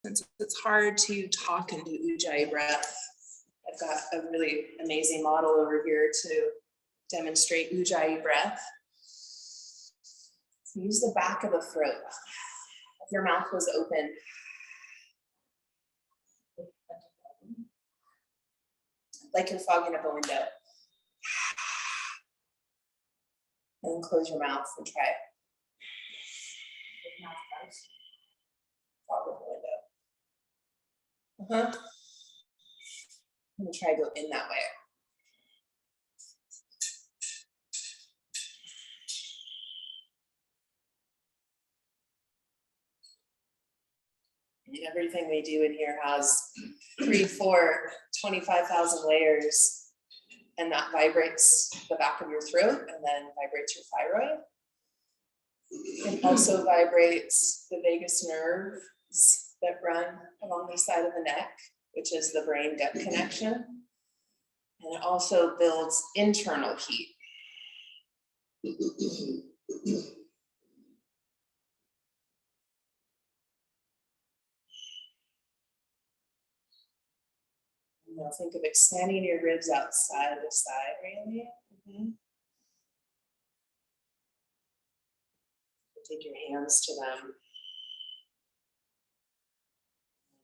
Since it's hard to talk and do Ujjayi breath, I've got a really amazing model over here to demonstrate Ujjayi breath. So use the back of the throat. If your mouth was open, like you're fogging up a window. And then close your mouth and try it. Fog up the window. I'm gonna try to go in that way. And everything we do in here has 3, 4, 25,000 layers, and that vibrates the back of your throat and then vibrates your thyroid. It also vibrates the vagus nerves that run along the side of the neck, which is the brain-gut connection. And it also builds internal heat. Now think of expanding your ribs out side to side, really. Take your hands to them.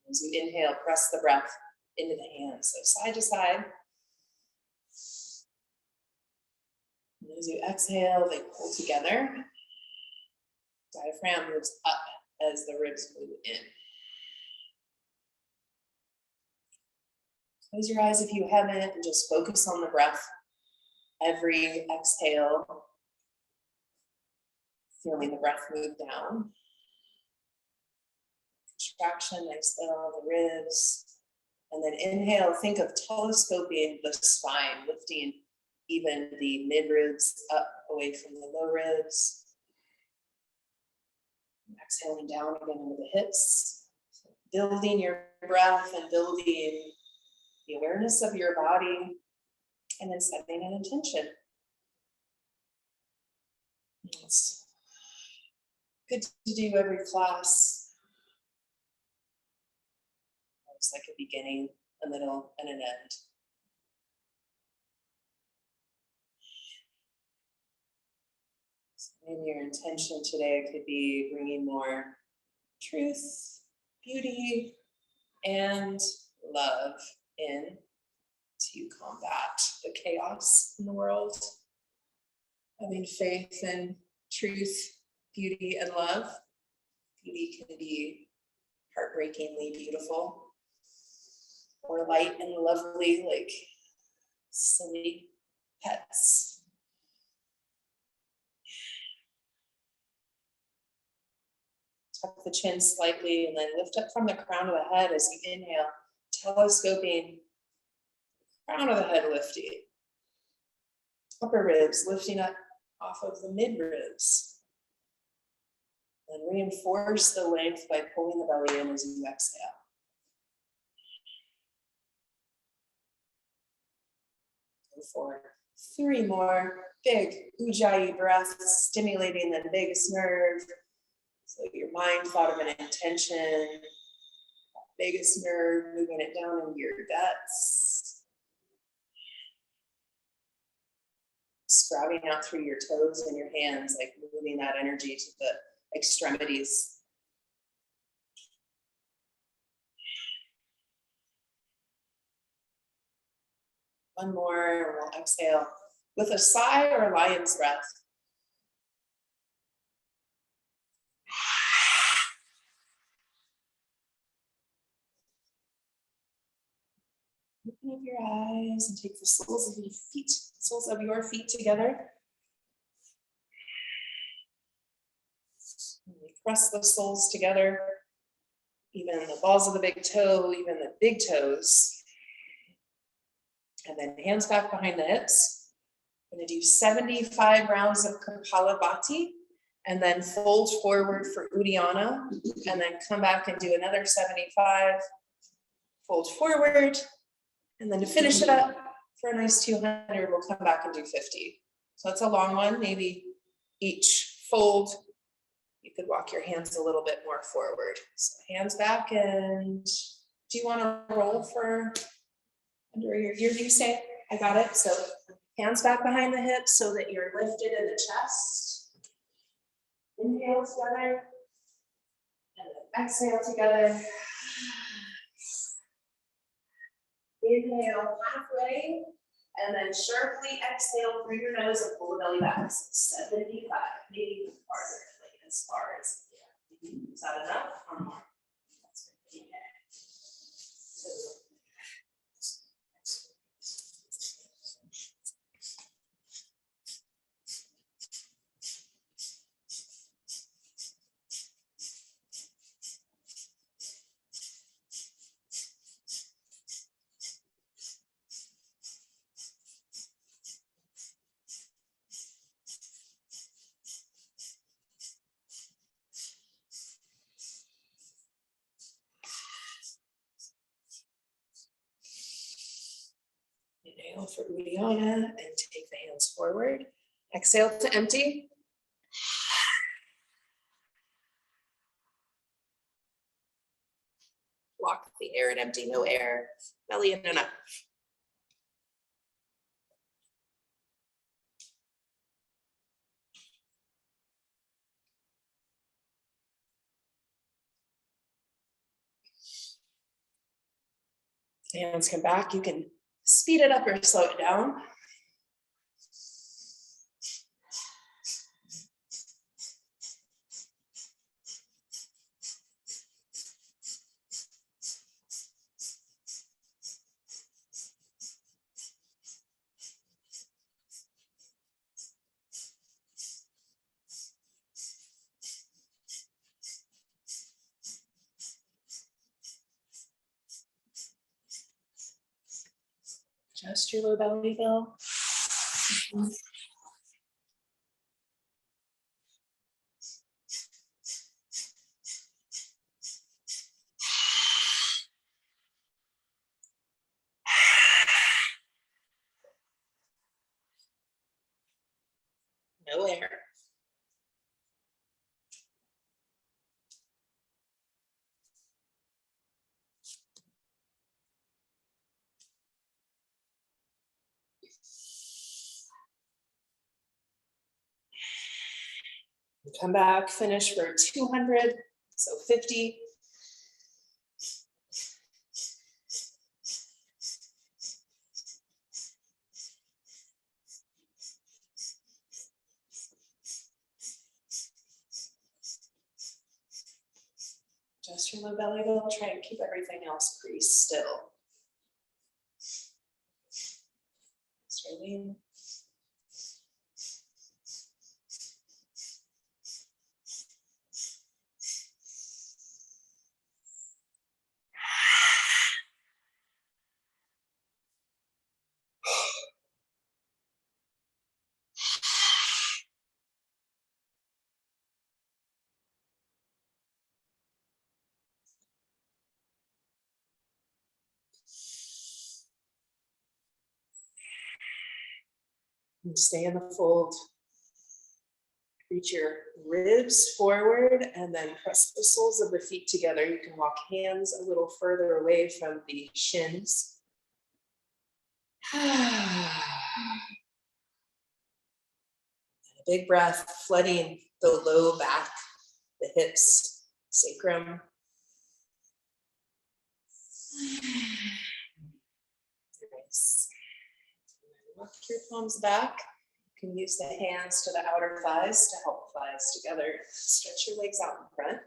As you inhale, press the breath into the hands, so side to side. And as you exhale, they pull together. Diaphragm moves up as the ribs move in. Close your eyes if you haven't, and just focus on the breath. Every exhale, feeling the breath move down. Contraction, exhale the ribs. And then inhale, think of telescoping the spine, lifting even the mid ribs up away from the low ribs. Exhaling down again into the hips. Building your breath and building the awareness of your body, and then setting an intention. It's good to do every class. It's like a beginning, a middle, and an end. So maybe your intention today could be bringing more truth, beauty, and love in to combat the chaos in the world. Having faith in truth, beauty, and love. Beauty can be heartbreakingly beautiful, or light and lovely, like silly pets. Tuck the chin slightly and then lift up from the crown of the head as you inhale, telescoping, crown of the head lifting. Upper ribs lifting up off of the mid ribs. And reinforce the length by pulling the belly in as you exhale. Go for 3 more big Ujjayi breaths, stimulating the vagus nerve. So your mind thought of an intention, vagus nerve, moving it down into your guts. Sprouting out through your toes and your hands, like moving that energy to the extremities. One more, and we'll exhale with a sigh or a lion's breath. Open up your eyes and take the soles of your feet together. And we press the soles together, even the balls of the big toe, even the big toes. And then hands back behind the hips. I'm going to do 75 rounds of Kapalabhati, and then fold forward for Uddiyana, and then come back and do another 75, fold forward. And then to finish it up for a nice 200, we'll come back and do 50. So it's a long one, maybe each fold You could walk your hands a little bit more forward. So hands back, and do you want to roll for under your ear? Do you say? I got it. So hands back behind the hips so that you're lifted in the chest. Inhale together. And then exhale together. Inhale halfway, and then sharply exhale through your nose and pull the belly back. 75, maybe farther, like as far as yeah. Is that enough or more? That's good. Okay. Inhale for Uddiyana and take the hands forward. Exhale to empty. Block the air and empty, no air. Belly in and up. Hands come back. You can speed it up or slow it down. Adjust your low belly, Bill. No air. Come back, finish for 200, so 50. Just your low belly, Bill. Try and keep everything else pretty still. Straighten. And stay in the fold. Reach your ribs forward and then press the soles of the feet together. You can walk hands a little further away from the shins. A big breath, flooding the low back, the hips, sacrum. Nice. Walk your palms back. You can use the hands to the outer thighs to help thighs together. Stretch your legs out in front.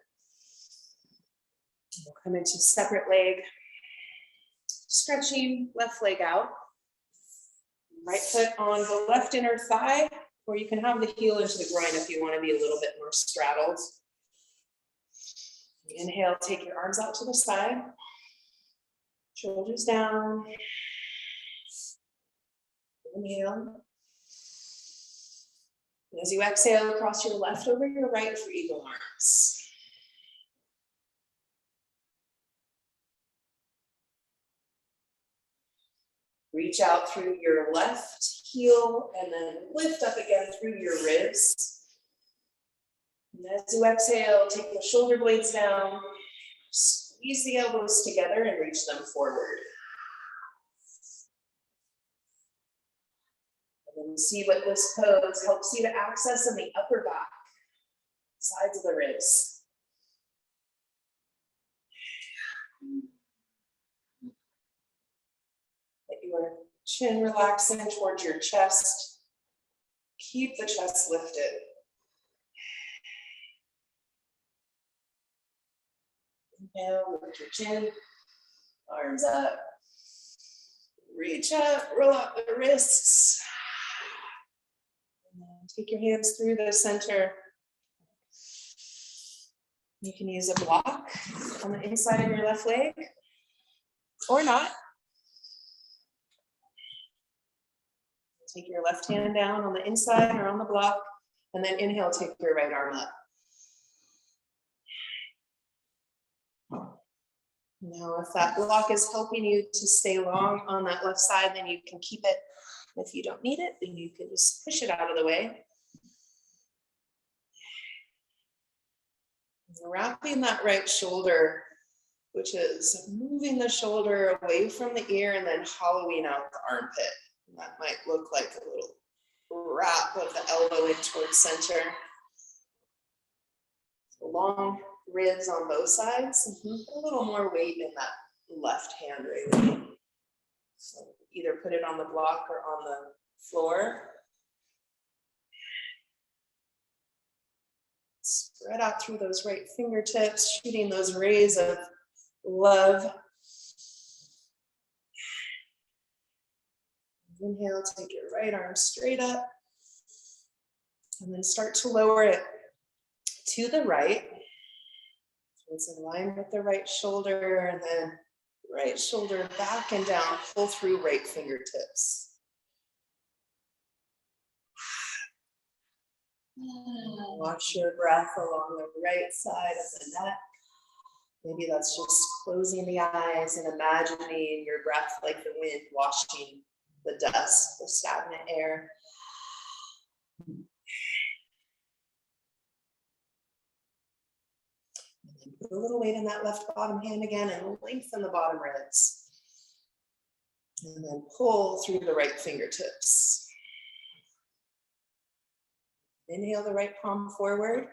We'll come into separate leg. Stretching left leg out. Right foot on the left inner thigh, or you can have the heel into the groin if you want to be a little bit more straddled. Inhale, take your arms out to the side. Shoulders down. Inhale. And as you exhale, cross your left over your right for eagle arms. Reach out through your left heel and then lift up again through your ribs. And as you exhale, take the shoulder blades down, squeeze the elbows together and reach them forward. And then see what this pose helps you to access in the upper back, sides of the ribs. Let your chin relax in towards your chest. Keep the chest lifted. Inhale, lift your chin, arms up. Reach up, roll out the wrists. And then take your hands through the center. You can use a block on the inside of your left leg or not. Take your left hand down on the inside or on the block, and then inhale, take your right arm up. Now, if that block is helping you to stay long on that left side, then you can keep it. If you don't need it, then you can just push it out of the way. Wrapping that right shoulder, which is moving the shoulder away from the ear and then hollowing out the armpit. And that might look like a little wrap of the elbow in towards center. So long ribs on both sides. A little more weight in that left hand right. So either put it on the block or on the floor. Spread out through those right fingertips, shooting those rays of love. Inhale, take your right arm straight up. And then start to lower it to the right. So it's in line with the right shoulder, and then right shoulder back and down, pull through right fingertips. Watch your breath along the right side of the neck. Maybe that's just closing the eyes and imagining your breath like the wind washing the dust, the stagnant air. And then put a little weight in that left bottom hand again and lengthen the bottom ribs. And then pull through the right fingertips. Inhale the right palm forward.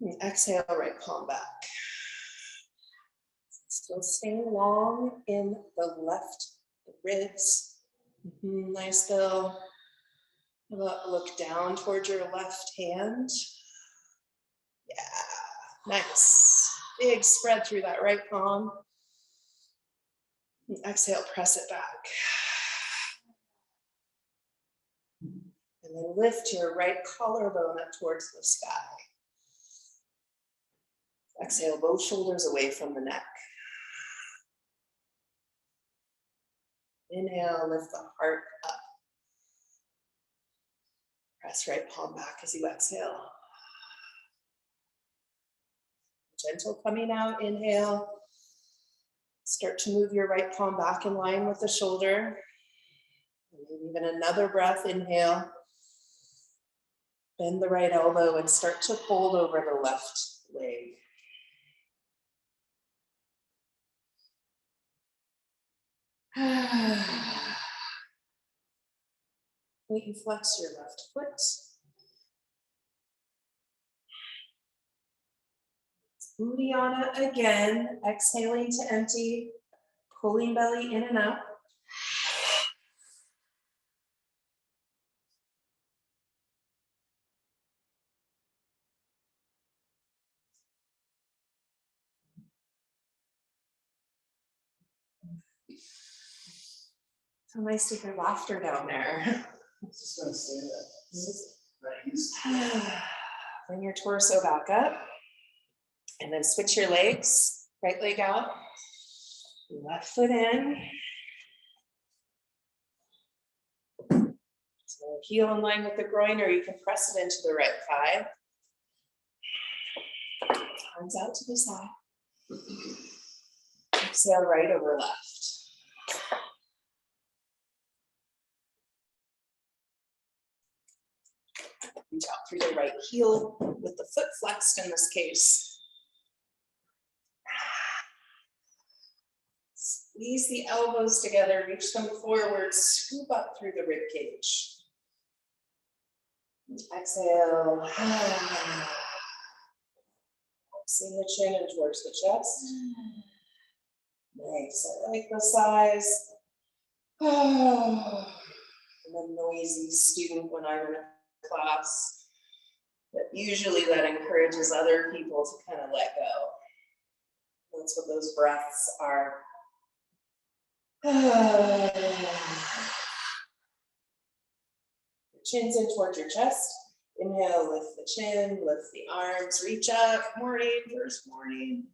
And exhale, right palm back. Still staying long in the left ribs. Nice little look down towards your left hand. Yeah, nice. Big spread through that right palm. And exhale, press it back. And then lift your right collarbone up towards the sky. Exhale, both shoulders away from the neck. Inhale, lift the heart up. Press right palm back as you exhale. Gentle coming out, inhale. Start to move your right palm back in line with the shoulder. And maybe even another breath, inhale. Bend the right elbow and start to fold over the left leg. Wait and flex your left foot. Uddiyana again, exhaling to empty, pulling belly in and up. So nice to hear laughter down there. I was just gonna say that. Bring your torso back up and then switch your legs. Right leg out, left foot in. So heel in line with the groin, or you can press it into the right thigh. Arms out to the side. Exhale right over left. Reach out through the right heel with the foot flexed in this case. Squeeze the elbows together, reach them forward, scoop up through the rib cage. Exhale. Flexing the chin in towards the chest. Nice, I like the size. I'm a noisy student when I'm in a class, but usually that encourages other people to kind of let go. That's what those breaths are. Chin's in towards your chest. Inhale, lift the chin, lift the arms, reach up. Morning, first morning.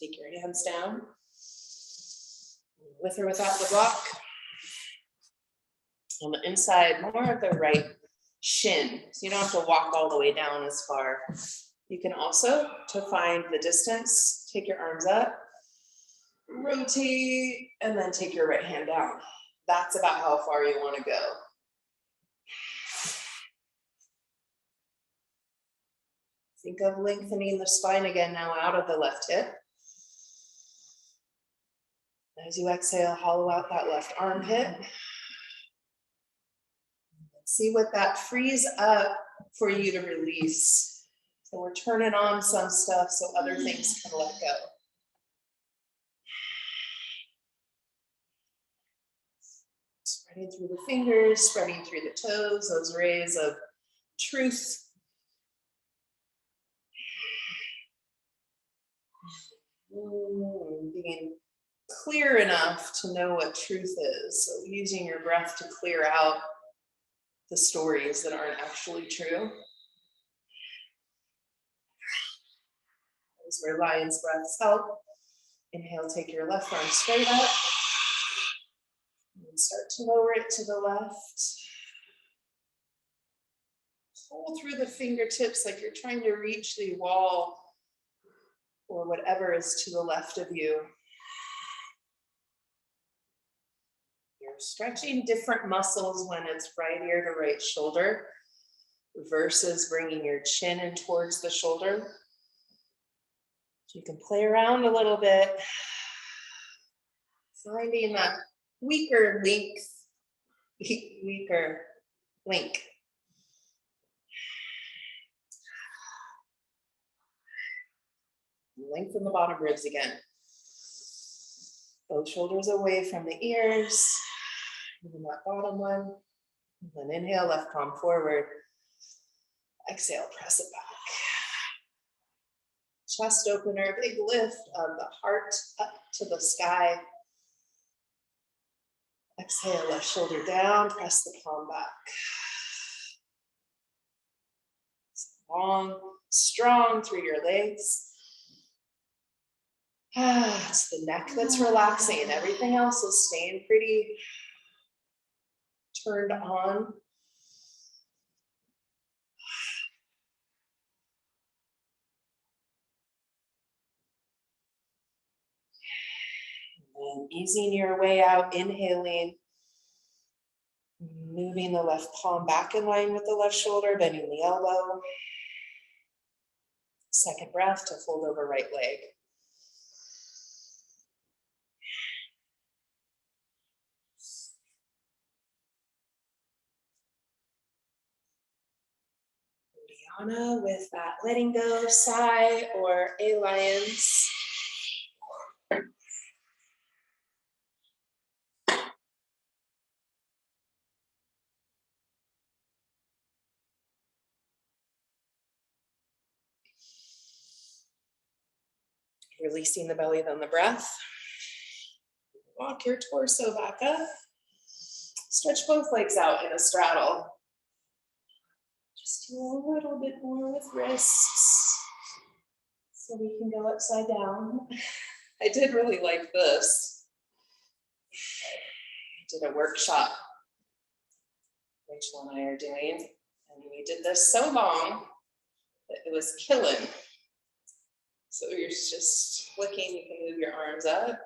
Take your hands down. With or without the block. On the inside, more of the right shin. So you don't have to walk all the way down as far. You can also, to find the distance, take your arms up, rotate, and then take your right hand down. That's about how far you want to go. Think of lengthening the spine again now out of the left hip. As you exhale, hollow out that left armpit. See what that frees up for you to release. So we're turning on some stuff so other things can let go. Spreading through the fingers, spreading through the toes, those rays of truth. Being clear enough to know what truth is. So using your breath to clear out the stories that aren't actually true. Those where lion's breaths help. Inhale, take your left arm straight up. And start to lower it to the left. Pull through the fingertips like you're trying to reach the wall or whatever is to the left of you. You're stretching different muscles when it's right ear to right shoulder versus bringing your chin in towards the shoulder. So you can play around a little bit, finding that weaker link. Lengthen the bottom ribs again. Both shoulders away from the ears. Even that bottom one. And then inhale, left palm forward. Exhale, press it back. Chest opener, big lift of the heart up to the sky. Exhale, left shoulder down, press the palm back. Long, strong through your legs. It's the neck that's relaxing. Everything else is staying pretty turned on. And easing your way out, inhaling, moving the left palm back in line with the left shoulder, bending the elbow. Second breath to fold over right leg. Uddiyana with that letting go sigh or a lion's. Releasing the belly, then the breath. Walk your torso back up. Stretch both legs out in a straddle. Just do a little bit more with wrists so we can go upside down. I did really like this. I did a workshop Rachel and I are doing, and we did this so long that it was killing. So you're just flicking, you can move your arms up.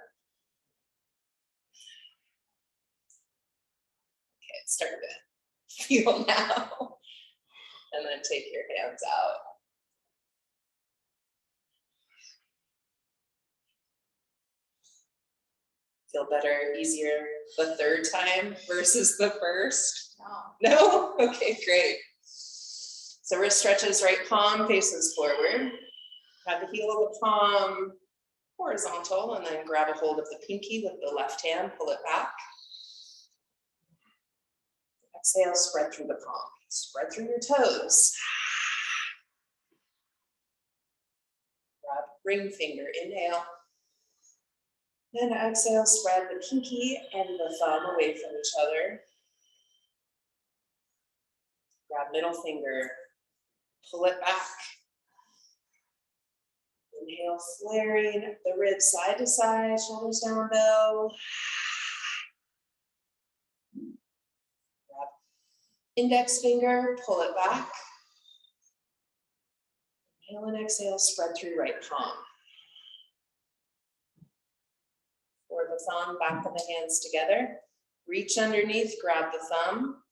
start to feel now. And then take your hands out. Feel better, easier the third time versus the first? No? Okay, great. So wrist stretches, right palm faces forward. Have the heel of the palm horizontal, and then grab a hold of the pinky with the left hand, pull it back. Exhale, spread through the palm. Spread through your toes. Grab ring finger, inhale. Then exhale, spread the pinky and the thumb away from each other. Grab middle finger, pull it back. Inhale, flaring the ribs side to side, shoulders down, bow. Grab index finger, pull it back. Inhale and exhale, spread through right palm. Or the thumb, back of the hands together. Reach underneath, grab the thumb,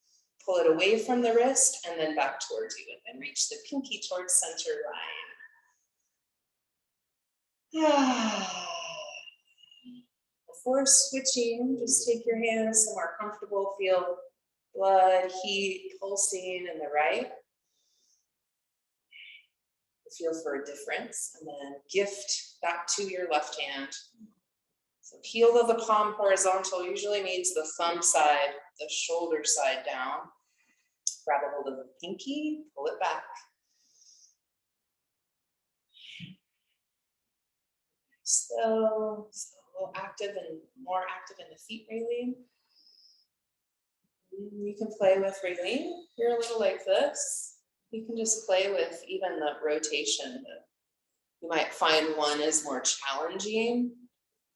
pull it away from the wrist, and then back towards you. And then reach the pinky towards center line. Before switching, just take your hands somewhere comfortable, feel blood, heat, pulsing in the right. Feel for a difference, and then gift back to your left hand. So heel of the palm horizontal usually means the thumb side, the shoulder side down. Grab a hold of the pinky, pull it back. So active and more active in the feet, Raylene. You can play with Raylene. You're a little like this. You can just play with even the rotation. You might find one is more challenging,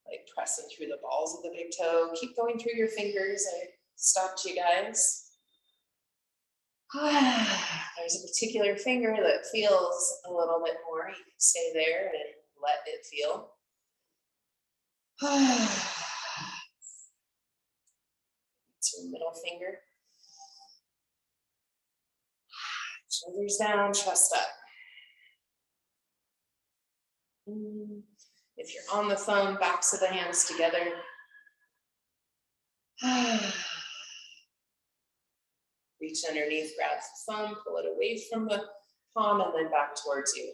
like pressing through the balls of the big toe. Keep going through your fingers. I stopped you guys. There's a particular finger that feels a little bit more. You can stay there and let it feel. It's your middle finger. Shoulders down, chest up. If you're on the thumb, backs of the hands together. Reach underneath, grab the thumb, pull it away from the palm, and then back towards you.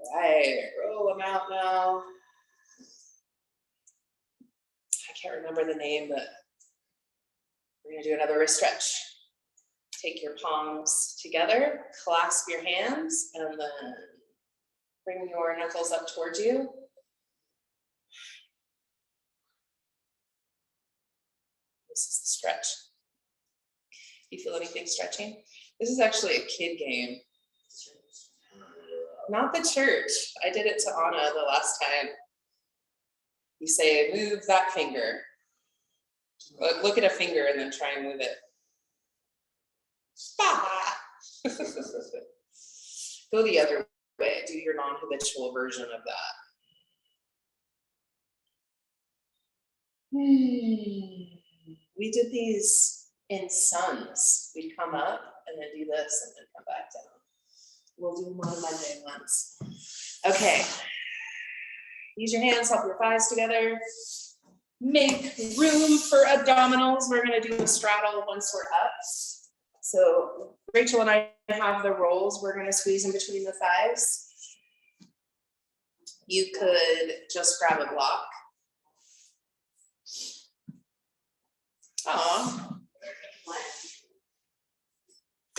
All right, roll them out now. I can't remember the name, but we're gonna do another wrist stretch. Take your palms together, clasp your hands, and then bring your knuckles up towards you. This is the stretch. Do you feel anything stretching? This is actually a kid game. Not the church. I did it to Anna the last time. You say, move that finger. Look at a finger and then try and move it. Go the other way. Do your non-habitual version of that. We did these in suns. We'd come up and then do this and then come back down. We'll do them on Monday once. Okay. Use your hands, help your thighs together. Make room for abdominals. We're going to do a straddle once we're up. So Rachel and I have the rolls. We're going to squeeze in between the thighs. You could just grab a block. Aw.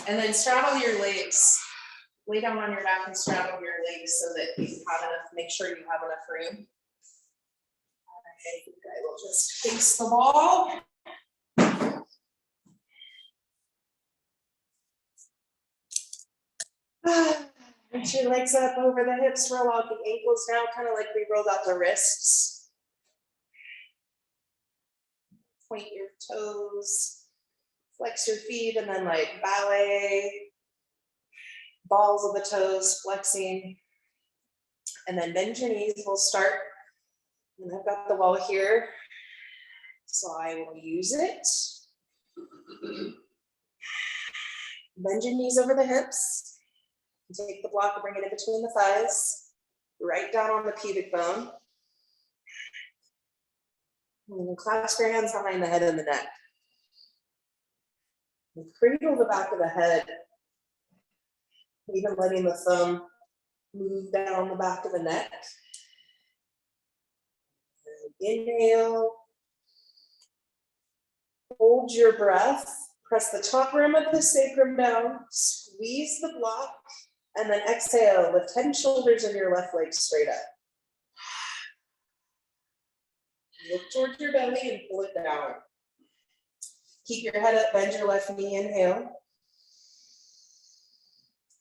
And then straddle your legs. Lay down on your back and straddle your legs so that you have enough, make sure you have enough room. I think I will just face the ball. Reach your legs up over the hips, roll out the ankles down, kind of like we rolled out the wrists. Point your toes, flex your feet, and then like ballet. Balls of the toes flexing, and then bend your knees. We'll start, and I've got the wall here. So I will use it. Bend your knees over the hips. Take the block and bring it in between the thighs, right down on the pubic bone. And then clasp your hands behind the head and the neck. And cradle the back of the head, even letting the thumb move down the back of the neck. And inhale. Hold your breath. Press the top rim of the sacrum down. Squeeze the block. And then exhale, lift head and shoulders of your left leg straight up. Look towards your belly and pull it down. Keep your head up, bend your left knee, inhale.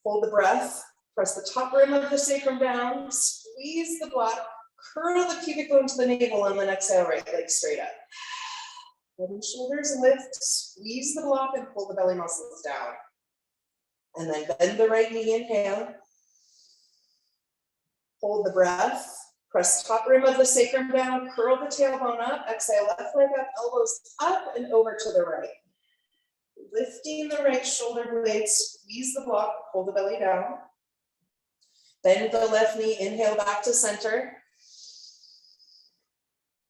Hold the breath. Press the top rim of the sacrum down. Squeeze the block. Curl the pubic bone to the navel and then exhale, right leg straight up. Head and shoulders lift. Squeeze the block and pull the belly muscles down. And then bend the right knee, inhale. Hold the breath. Press top rim of the sacrum down, curl the tailbone up, exhale, left leg up, elbows up and over to the right. Lifting the right shoulder blades, squeeze the block, pull the belly down. Bend the left knee, inhale back to center.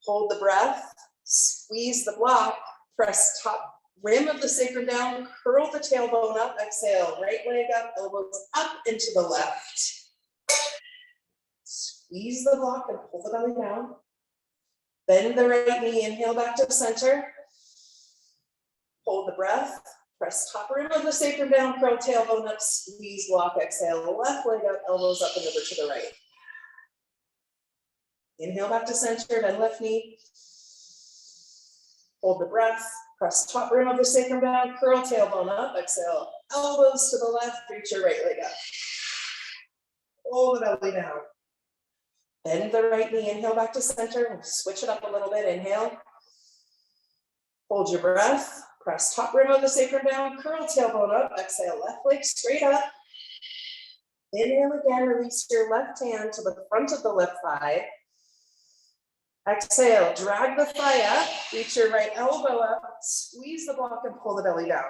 Hold the breath, squeeze the block, press top rim of the sacrum down, curl the tailbone up, exhale, right leg up, elbows up into the left. Squeeze the block and pull the belly down. Bend the right knee, inhale back to center. Hold the breath, press top rim of the sacrum down, curl tailbone up, squeeze block, exhale, left leg up, elbows up and over to the right. Inhale back to center, bend left knee. Hold the breath, press top rim of the sacrum down, curl tailbone up, exhale, elbows to the left, reach your right leg up. Pull the belly down. Bend the right knee, inhale back to center, we'll switch it up a little bit, inhale. Hold your breath, press top rim of the sacrum down, curl tailbone up, exhale, left leg straight up. Inhale again, release your left hand to the front of the left thigh. Exhale, drag the thigh up, reach your right elbow up, squeeze the block and pull the belly down.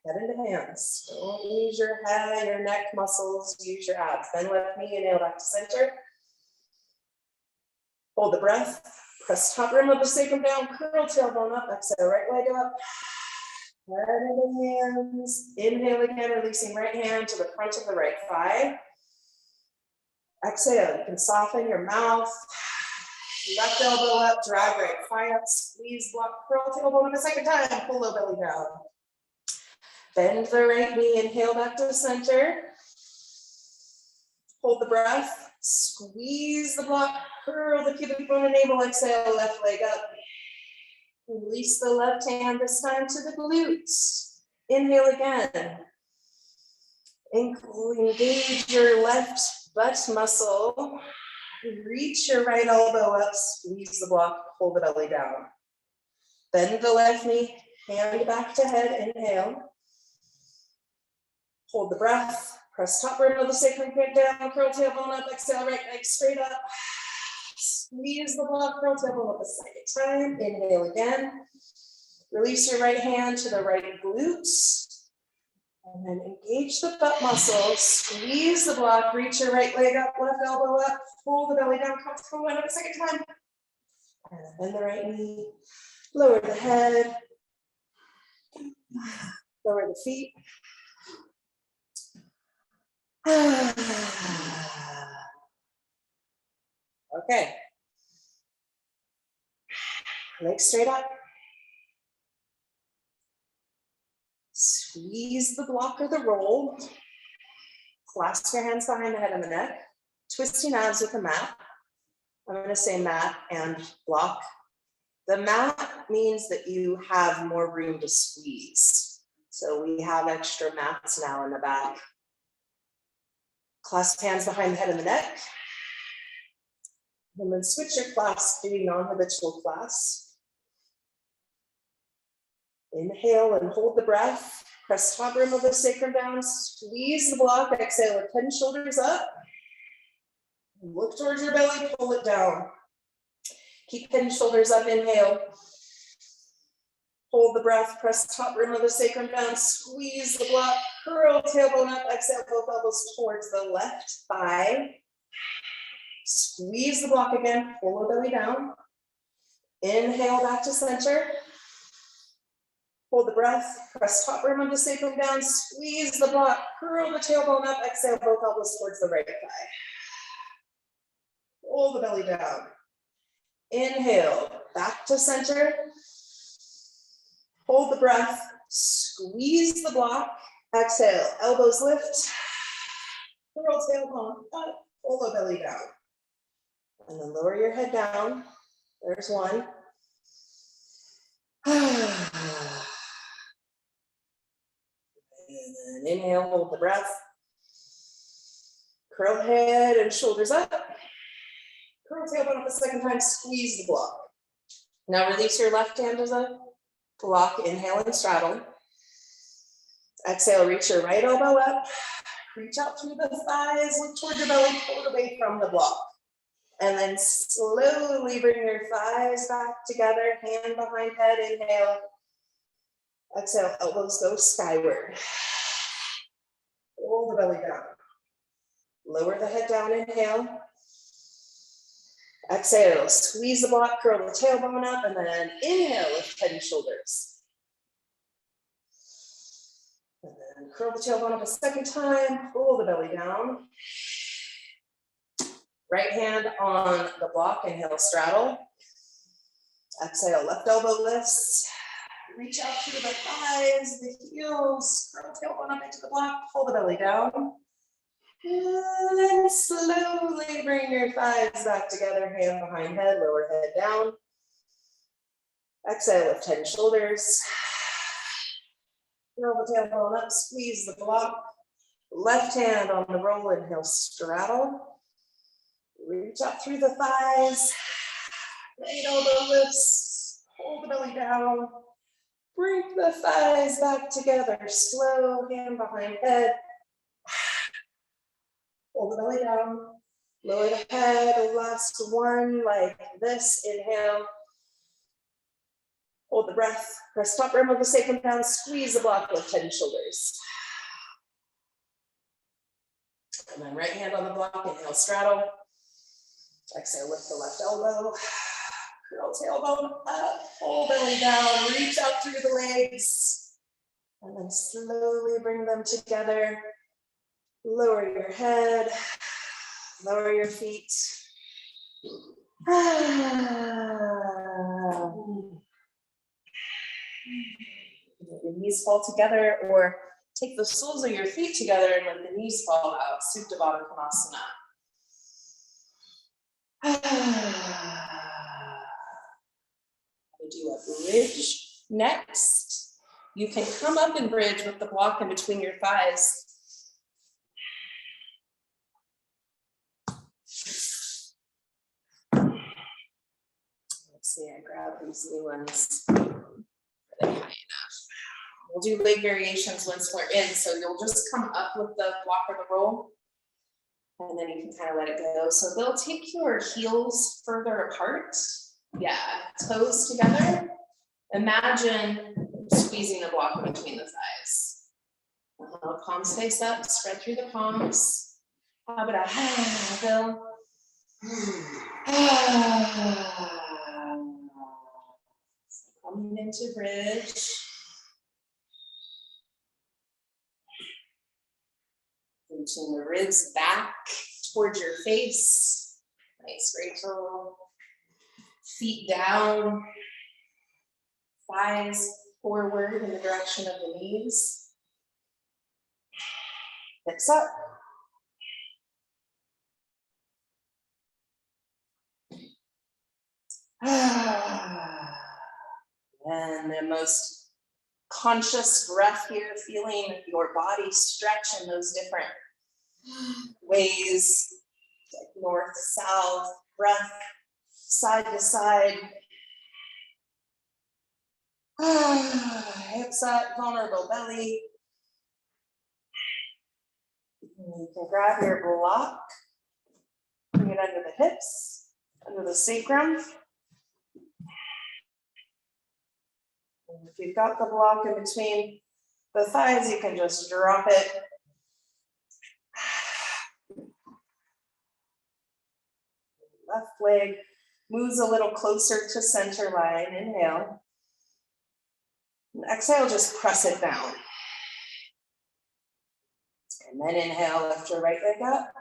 Head into hands. Don't use your head, your neck muscles, use your abs. Bend left knee, inhale back to center. Hold the breath, press top rim of the sacrum down, curl tailbone up, exhale, right leg up. Head into hands. Inhale again, releasing right hand to the front of the right thigh. Exhale, you can soften your mouth. Left elbow up, drag right thigh up, squeeze block, curl tailbone up a second time, pull the belly down. Bend the right knee, inhale back to center. Hold the breath, squeeze the block, curl the pubic bone and navel, exhale, left leg up. Release the left hand this time to the glutes. Inhale again. Engage your left butt muscle. Reach your right elbow up, squeeze the block, pull the belly down. Bend the left knee, hand back to head, inhale. Hold the breath, press top rim of the sacrum down, curl tailbone up, exhale, right leg straight up. Squeeze the block, curl tailbone up a second time, inhale again. Release your right hand to the right glutes. And then engage the butt muscles, squeeze the block, reach your right leg up, left elbow up, pull the belly down, come up a second time. And then bend the right knee, lower the head, lower the feet. Okay. Legs straight up. Squeeze the block or the roll. Clasp your hands behind the head and the neck. Twisting abs with the mat. I'm going to say mat and block. The mat means that you have more room to squeeze. So we have extra mats now in the back. Clasp hands behind the head and the neck. And then switch your clasp, doing non-habitual clasp. Inhale and hold the breath. Press top rim of the sacrum down. Squeeze the block. Exhale with head and shoulders up. Look towards your belly, pull it down. Keep head and shoulders up, inhale. Hold the breath, press top rim of the sacrum down, squeeze the block, curl tailbone up, exhale, both elbows towards the left thigh. Squeeze the block again, pull the belly down. Inhale back to center. Hold the breath, press top rim of the sacrum down, squeeze the block, curl the tailbone up, exhale, both elbows towards the right thigh. Pull the belly down. Inhale, back to center. Hold the breath, squeeze the block, exhale, elbows lift, curl tailbone up, pull the belly down. And then lower your head down. There's one. And then inhale, hold the breath. Curl head and shoulders up. Curl tailbone up a second time, squeeze the block. Now release your left hand as a block, inhale and straddle. Exhale, reach your right elbow up. Reach out through the thighs, look toward your belly, pull it away from the block. And then slowly bring your thighs back together, hand behind head, inhale. Exhale, elbows go skyward. Pull the belly down. Lower the head down, inhale. Exhale, squeeze the block, curl the tailbone up, and then inhale, lift head and shoulders. And then curl the tailbone up a second time, pull the belly down. Right hand on the block, inhale, straddle. Exhale, left elbow lifts. Reach out through the thighs, the heels, curl tailbone up into the block, pull the belly down. And then slowly bring your thighs back together, hand behind head, lower head down. Exhale, lift head and shoulders. Curl the tailbone up, squeeze the block. Left hand on the roll, inhale, straddle. Reach up through the thighs. Right elbow lifts, hold the belly down. Bring the thighs back together, slow, hand behind head. Hold the belly down, lower the head, last one like this, inhale. Hold the breath, press top rim of the sacrum down, squeeze the block, lift head and shoulders. And then right hand on the block, inhale, straddle. Exhale, lift the left elbow. Curl tailbone up, pull belly down, reach out through the legs. And then slowly bring them together. Lower your head, lower your feet. Let your knees fall together, or take the soles of your feet together and let the knees fall out, Supta Baddha Konasana. We'll do a bridge next. You can come up and bridge with the block in between your thighs. Let's see, I grab these new ones. Are they high enough? We'll do leg variations once we're in, so you'll just come up with the block or the roll, and then you can kind of let it go. So they'll take your heels further apart. Yeah, toes together. Imagine squeezing the block in between the thighs. Palms face up, spread through the palms. How about a Bill? Coming into bridge. Reaching the ribs back towards your face. Nice, Rachel. Feet down. Thighs forward in the direction of the knees. Hips up. And the most conscious breath here, feeling your body stretch in those different ways, like north, south, breath, side to side. Hips up, vulnerable belly. You can grab your block, bring it under the hips, under the sacrum. And if you've got the block in between the thighs, you can just drop it. Left leg moves a little closer to center line. Inhale. And exhale, just press it down. And then inhale, lift your right leg up.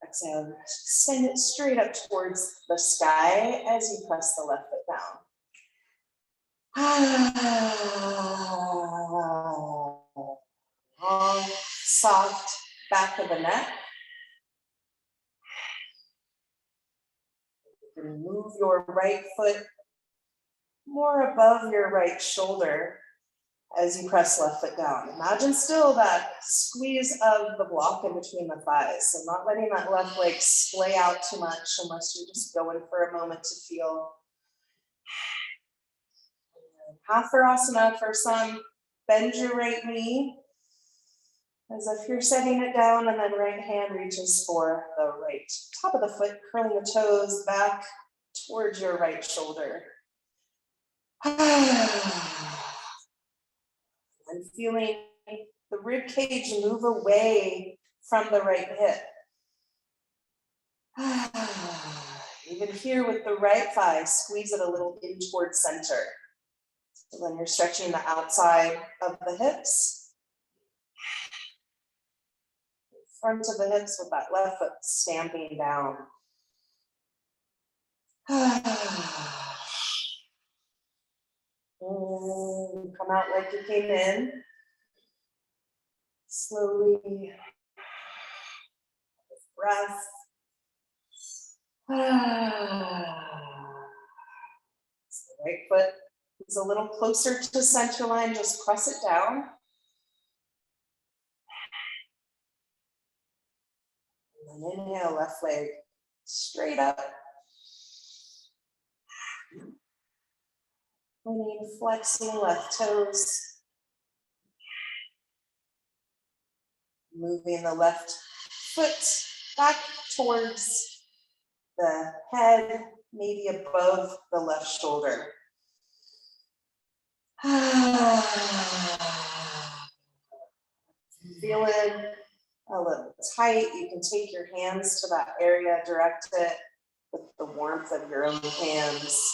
Exhale, extend it straight up towards the sky as you press the left foot down. Long, soft back of the neck. You can move your right foot more above your right shoulder as you press left foot down. Imagine still that squeeze of the block in between the thighs. So not letting that left leg splay out too much unless you're just going for a moment to feel. Hatharasana for some, bend your right knee as if you're setting it down, and then right hand reaches for the right top of the foot, curling the toes back towards your right shoulder. And feeling the rib cage move away from the right hip. Even here with the right thigh, squeeze it a little in towards center. So then you're stretching the outside of the hips. Front of the hips with that left foot stamping down. And come out like you came in. Slowly. Breath. So the right foot is a little closer to center line, just press it down. And then inhale, left leg straight up. Pointing, flexing left toes. Moving the left foot back towards the head, maybe above the left shoulder. Feeling a little tight, you can take your hands to that area, direct it with the warmth of your own hands.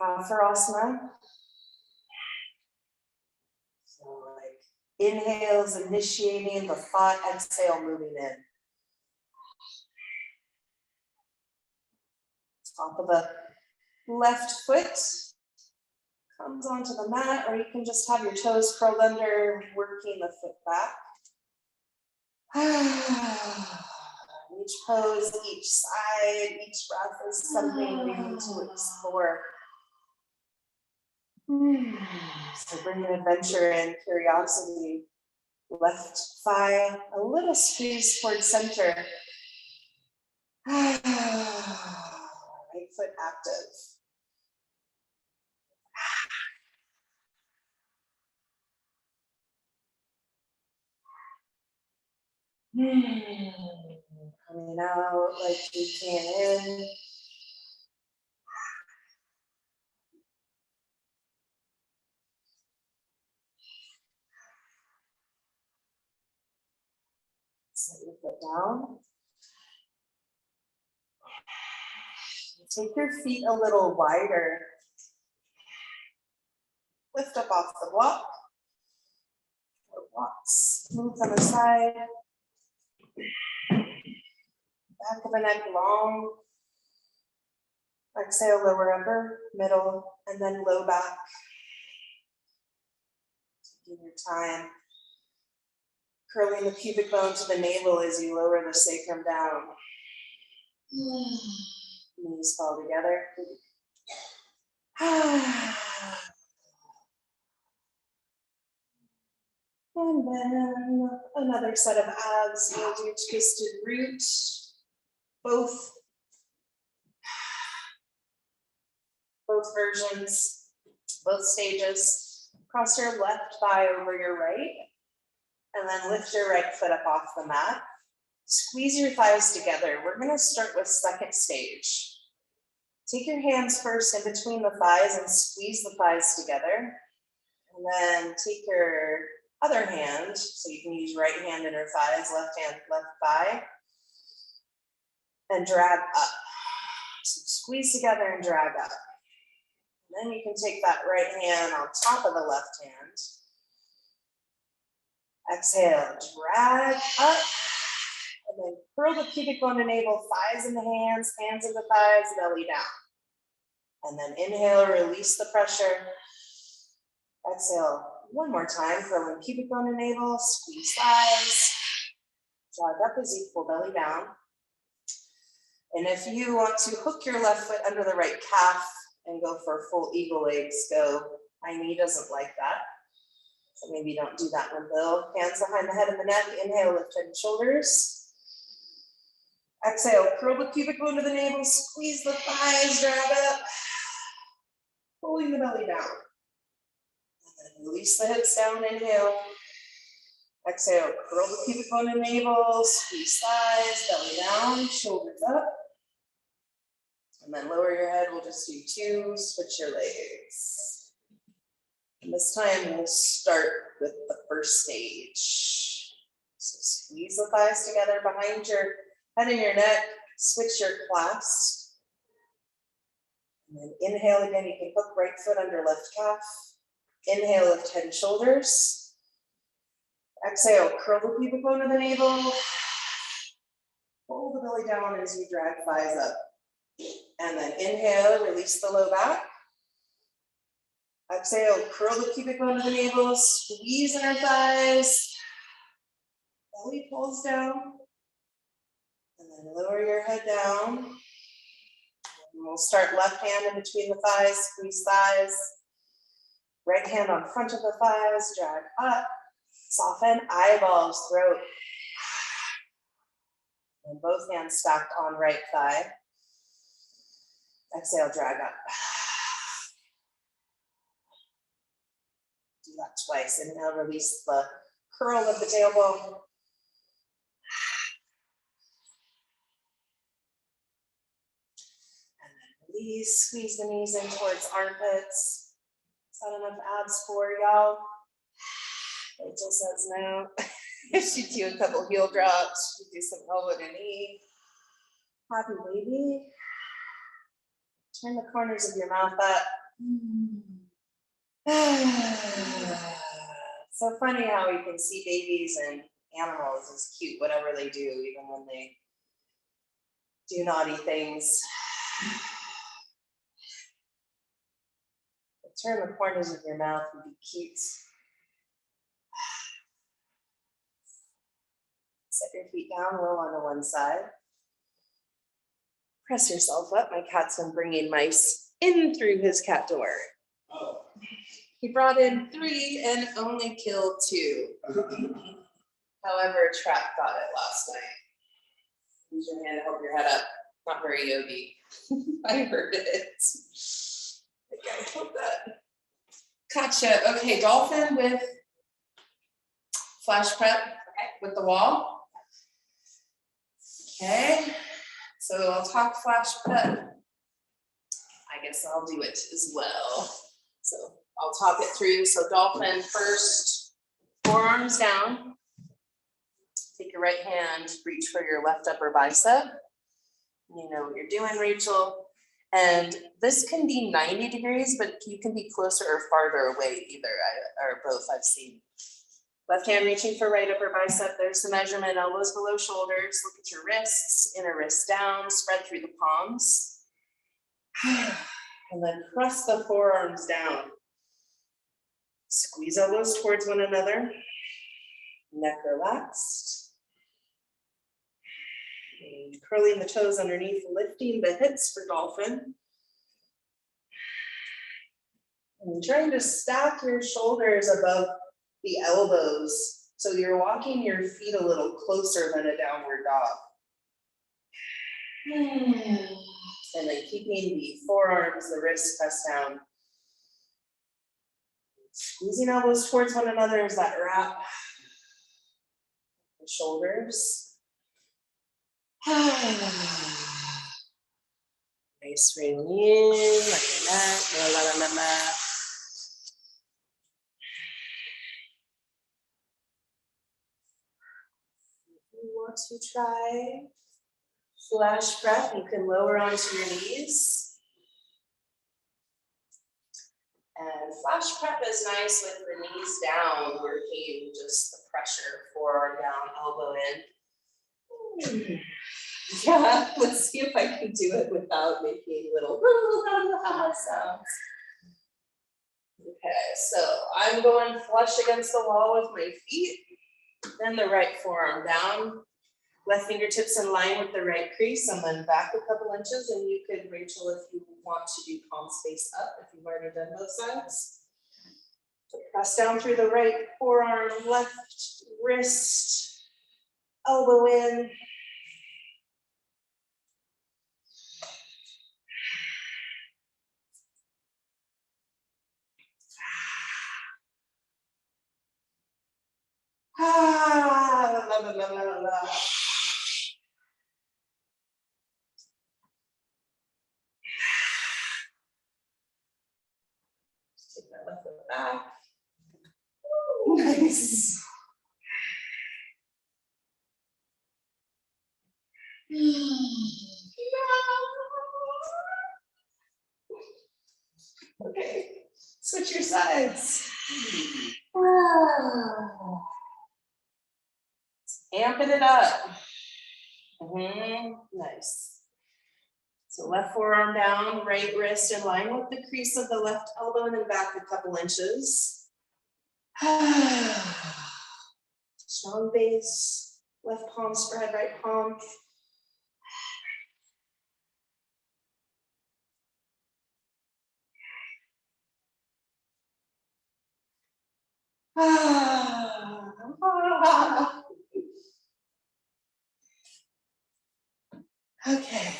Hatharasana. So like inhales initiating the thought, exhale moving in. Top of the left foot comes onto the mat, or you can just have your toes curled under, working the foot back. Each pose, each side, each breath is something we need to explore. So bring an adventure and curiosity. Left thigh, a little squeeze towards center. Right foot active. Coming out like you came in. Set your foot down. Take your feet a little wider. Lift up off the block. Or blocks. Move on the side. Back of the neck long. Exhale, lower upper, middle, and then low back. Taking your time. Curling the pubic bone to the navel as you lower the sacrum down. Knees fall together. And then another set of abs. We'll do twisted root. Both versions, both stages. Cross your left thigh over your right. And then lift your right foot up off the mat. Squeeze your thighs together. We're gonna start with second stage. Take your hands first in between the thighs and squeeze the thighs together. And then take your other hand, so you can use right hand in your thighs, left hand, left thigh, and drag up. So squeeze together and drag up. And then you can take that right hand on top of the left hand. Exhale, drag up. And then curl the pubic bone and navel, thighs in the hands, hands in the thighs, belly down. And then inhale, release the pressure. Exhale, one more time, curling pubic bone and navel, squeeze thighs. Drag up as you pull belly down. And if you want to hook your left foot under the right calf and go for full eagle legs, go. My knee doesn't like that. So maybe don't do that one though. Hands behind the head and the neck. Inhale, lift head and shoulders. Exhale, curl the pubic bone to the navel, squeeze the thighs, drag up. Pulling the belly down. And then release the hips down, inhale. Exhale, curl the pubic bone and navel, squeeze thighs, belly down, shoulders up. And then lower your head, we'll just do two, switch your legs. And this time we'll start with the first stage. So squeeze the thighs together behind your head and your neck, switch your clasp. And then inhale again, you can hook right foot under left calf. Inhale, lift head and shoulders. Exhale, curl the pubic bone to the navel. Pull the belly down as you drag thighs up. And then inhale, release the low back. Exhale, curl the pubic bone to the navel, squeeze in our thighs. Belly pulls down. And then lower your head down. And we'll start left hand in between the thighs, squeeze thighs. Right hand on front of the thighs, drag up. Soften, eyeballs, throat. And both hands stacked on right thigh. Exhale, drag up. Do that twice. Inhale, release the curl of the tailbone. And then release, squeeze the knees in towards armpits. Is that enough abs for y'all? Rachel says no. She'd do a couple heel drops. She'd do some elbow to knee. Happy baby. Turn the corners of your mouth up. So funny how you can see babies and animals is cute, whatever they do, even when they do naughty things. But turn the corners of your mouth and be cute. Set your feet down, roll onto one side. Press yourself up. My cat's been bringing mice in through his cat door. Oh. He brought in 3 and only killed 2. However, a trap got it last night. Use your hand to hold your head up. Not very yogi. I heard it. Okay, I hope that. Gotcha. Okay, dolphin with flash prep with the wall. Okay. So I'll talk flash prep. I guess I'll do it as well. So I'll talk it through. So dolphin first, forearms down. Take your right hand, reach for your left upper bicep. You know what you're doing, Rachel. And this can be 90 degrees, but you can be closer or farther away either, or both I've seen. Left hand reaching for right upper bicep. There's the measurement, elbows below shoulders. Look at your wrists, inner wrist down, spread through the palms. And then press the forearms down. Squeeze elbows towards one another. Neck relaxed. And curling the toes underneath, lifting the hips for dolphin. And trying to stack your shoulders above the elbows, so you're walking your feet a little closer than a downward dog. And then keeping the forearms, the wrists pressed down. Squeezing elbows towards one another as that wrap. The shoulders. Nice, Raylene, like that. La, la, la, la, la. If you want to try flash prep, you can lower onto your knees. And flash prep is nice with the knees down, working just the pressure, forearm down, elbow in. Yeah, let's see if I can do it without making little sounds. Okay, so I'm going flush against the wall with my feet, then the right forearm down, left fingertips in line with the right crease, and then back a couple inches, and you could, Rachel, if you want to do palm space up, if you've already done both sides. So press down through the right forearm, left wrist, elbow in. La, la, la, la, la, la. Take that left foot back. Nice. Okay, switch your sides. Amping it up. Nice. So left forearm down, right wrist in line with the crease of the left elbow, and then back a couple inches. Strong base, left palm spread, right palm. Okay.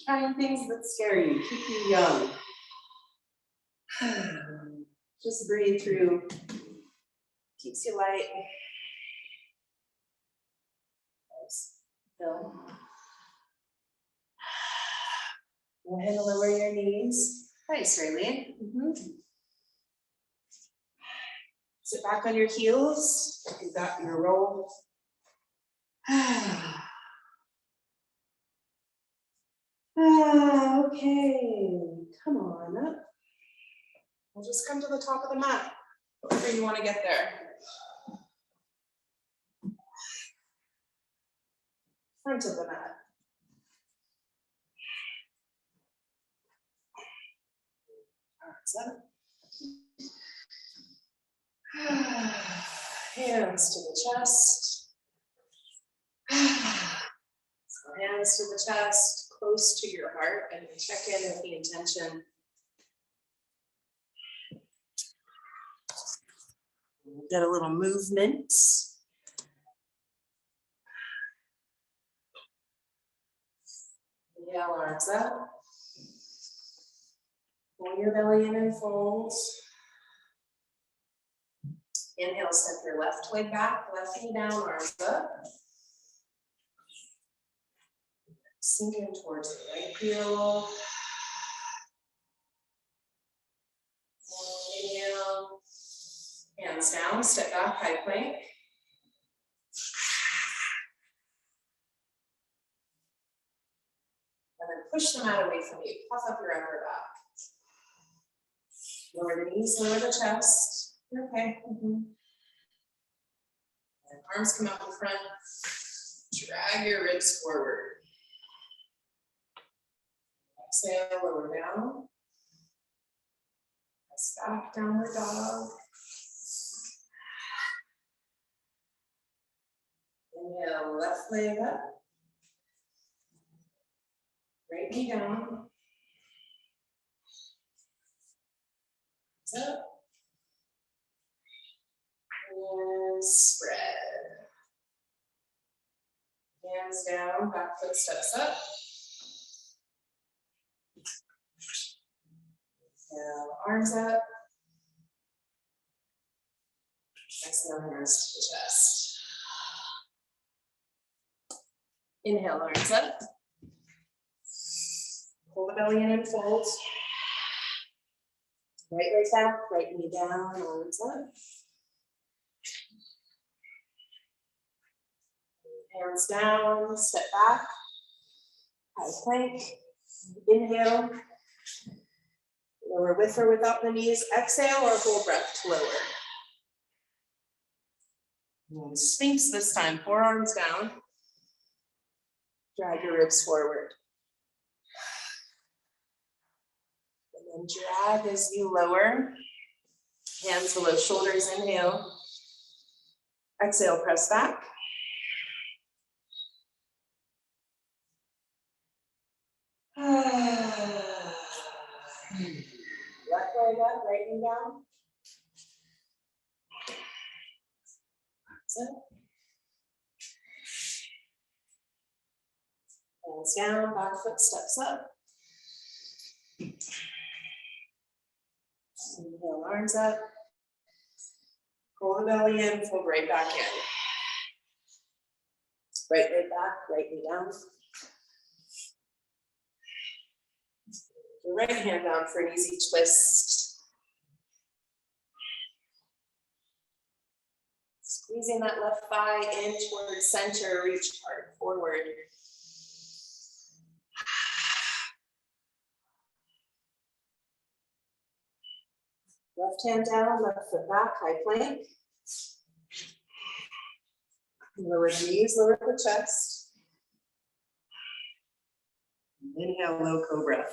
Trying things that scare you, keep you young. Just breathe through. Keeps you light. Nice. Fill. Go ahead and lower your knees. Nice, Raylene. Sit back on your heels. You've got your roll. Okay, come on up. We'll just come to the top of the mat. Wherever you want to get there. Front of the mat. Arms up. Hands to the chest. So hands to the chest, close to your heart, and check in with the intention. Get a little movement. Inhale, arms up. Pull your belly in and fold. Inhale, step your left leg back, left knee down, arms up. Sink in towards the right heel. Inhale. Hands down, step back, high plank. And then push the mat away from you. Puff up your upper back. Lower the knees, lower the chest. Okay. And arms come out in front. Drag your ribs forward. Exhale, lower down. Press back, downward dog. Inhale, left leg up. Right knee down. Up. And spread. Hands down, back foot steps up. Now, arms up. Exhale, hands to the chest. Inhale, arms up. Pull the belly in and fold. Right leg back, right knee down, arms up. Hands down, step back. High plank. Inhale. Lower with or without the knees. Exhale or full breath to lower. And Sphinx this time, forearms down. Drag your ribs forward. And then drag as you lower. Hands below shoulders, inhale. Exhale, press back. Left leg up, right knee down. Hands down, back foot steps up. Inhale, arms up. Pull the belly in, fold right back in. Right leg back, right knee down. Your right hand down for an easy twist. Squeezing that left thigh in towards center, reach hard forward. Left hand down, left foot back, high plank. Lower the knees, lower the chest. Inhale, low cobra.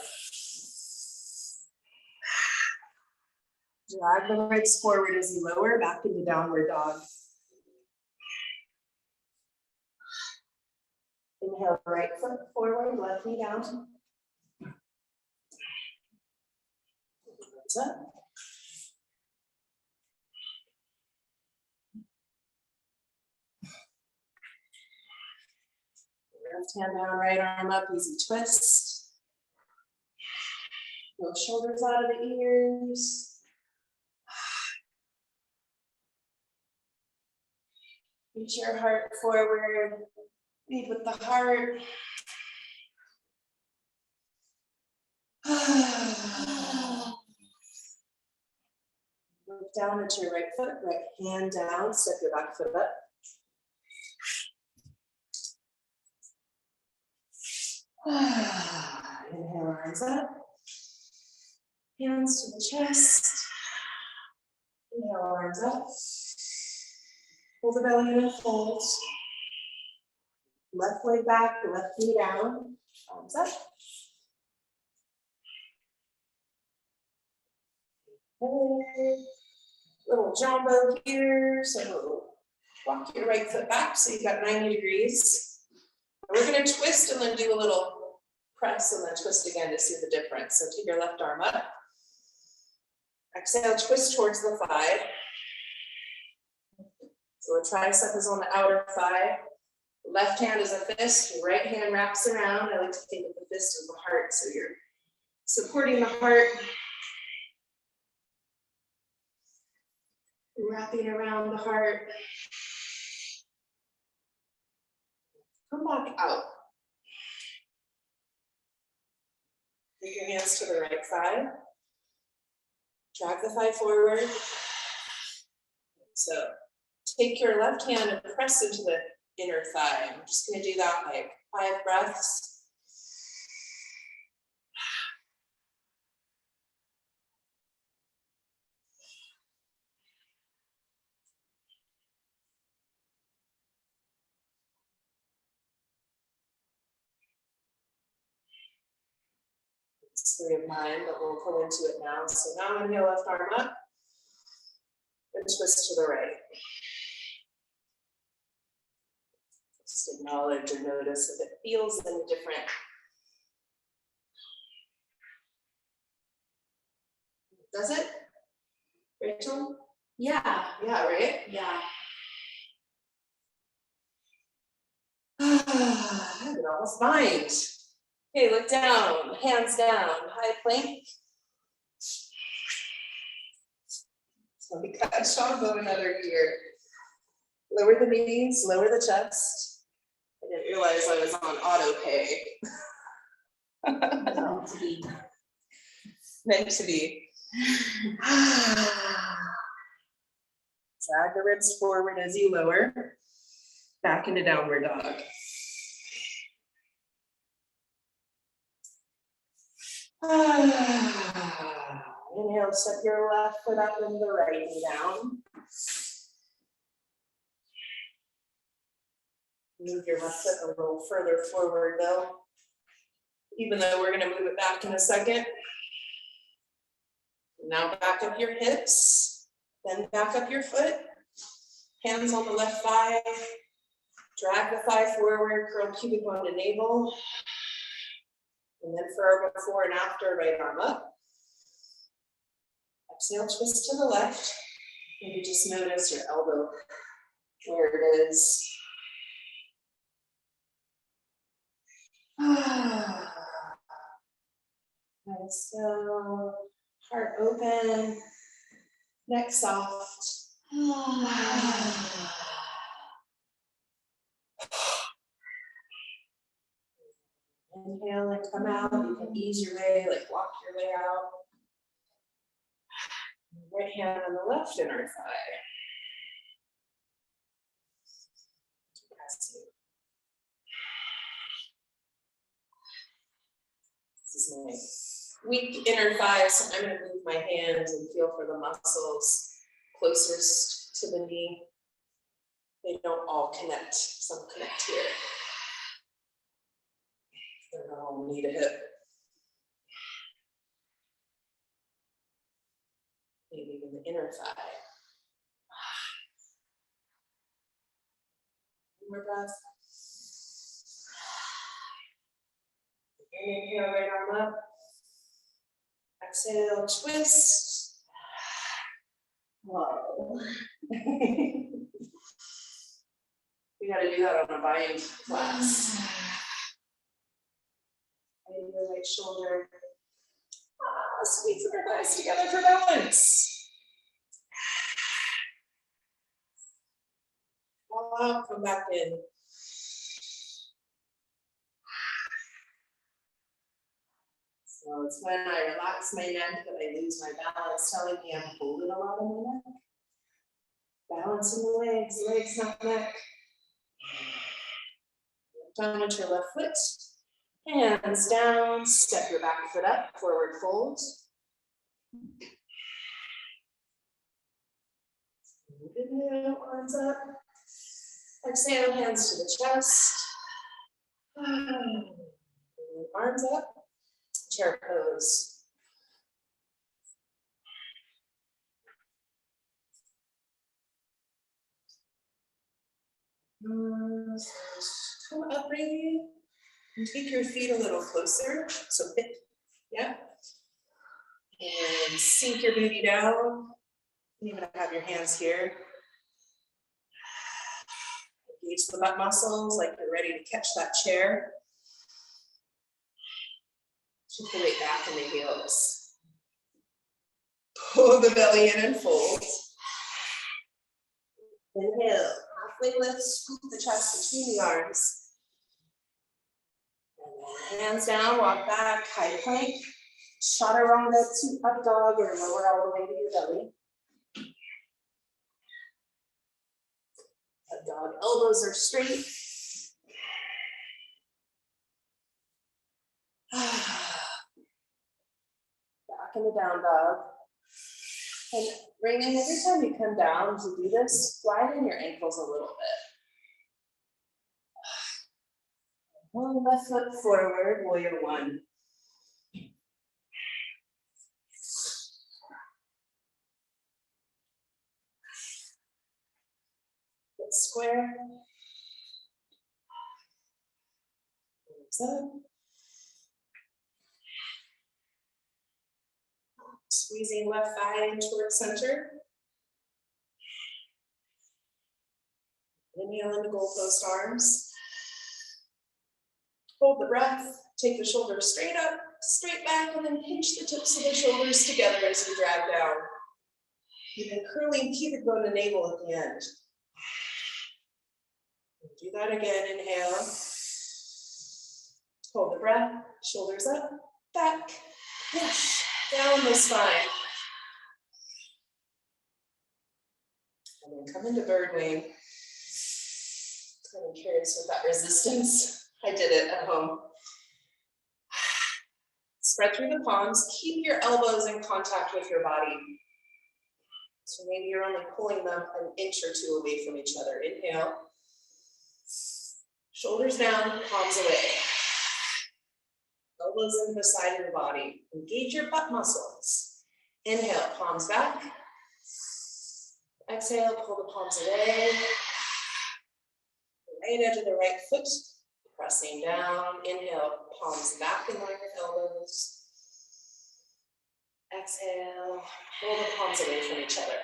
Drag the legs forward as you lower, back into downward dog. Inhale, right foot forward, left knee down. Hands up. Left hand down, right arm up, easy twist. Pull shoulders out of the ears. Reach your heart forward. Lead with the heart. Move down into your right foot, right hand down, step your back foot up. Inhale, arms up. Hands to the chest. Inhale, arms up. Pull the belly in and fold. Left leg back, left knee down. Arms up. Okay. Little jumbo here. So walk your right foot back so you've got 90 degrees. And we're going to twist and then do a little press and then twist again to see the difference. So take your left arm up. Exhale, twist towards the thigh. So the tricep is on the outer thigh. Left hand is a fist, right hand wraps around. I like to think of the fist as the heart. So you're supporting the heart. Wrapping around the heart. Come back out. Take your hands to the right thigh. Drag the thigh forward. So take your left hand and press into the inner thigh. I'm just going to do that like 5 breaths. It's 3 of mine, but we'll pull into it now. So now inhale, left arm up, and twist to the right. Just acknowledge or notice if it feels any different. Does it, Rachel? Yeah, Yeah, right? yeah. I can almost bind. Okay, look down, hands down, high plank. So we got Shambo another here. Lower the knees, lower the chest. didn't realize I was on auto pay. Meant to be. Drag the ribs forward as you lower. Back into downward dog. Inhale, step your left foot up and the right knee down. Move your left foot a little further forward though, even though we're gonna move it back in a second. Now back up your hips, then back up your foot. Hands on the left thigh. Drag the thigh forward, curl pubic bone to navel. And then for our before and after, right arm up. Exhale, twist to the left. Maybe just notice your elbow where it is. Exhale, heart open, neck soft. Inhale and come out. You can ease your way, like walk your way out. Right hand on the left inner thigh. This is my weak inner thigh, so I'm going to move my hands and feel for the muscles closest to the knee. They don't all connect, some connect here. They're not all knee to hip. Maybe even the inner thigh. One more breath. Inhale, right arm up. Exhale, twist. Whoa. We gotta do that on a bind class. And your right shoulder. Squeeze our thighs together for balance. Come back in. So it's when I relax my neck that I lose my balance, telling me I'm holding a lot in my neck. Balance in the legs, not neck. Down with your left foot. Hands down, step your back foot up, forward fold. Inhale, arms up. Exhale, hands to the chest. Arms up, chair pose. Come up, baby. And take your feet a little closer. So hip, yeah. And sink your booty down. You're gonna have your hands here. Engage the butt muscles like you're ready to catch that chair. Shift the weight back in the heels. Pull the belly in and fold. Inhale, halfway lift, scoop the chest between the arms. And hands down, walk back, high plank. Chaturanga to up dog or lower all the way to your belly. Up dog, elbows are straight. Back into down dog. And bring in every time you come down to do this, widen your ankles a little bit. One left foot forward, warrior one. Foot square. Up. Squeezing left thigh in towards center. Inhale into goalpost arms. Hold the breath, take the shoulders straight up, straight back, and then pinch the tips of the shoulders together as you drag down. Even curling pubic bone to navel at the end. Do that again, inhale. Hold the breath, shoulders up, back, push down the spine. And then come into bird wing. I'm curious with that resistance. I did it at home. Spread through the palms, keep your elbows in contact with your body. So maybe you're only pulling them an inch or two away from each other. Inhale. Shoulders down, palms away. Elbows into the side of the body. Engage your butt muscles. Inhale, palms back. Exhale, pull the palms away. Right edge of the right foot, pressing down. Inhale, palms back in line with elbows. Exhale, pull the palms away from each other.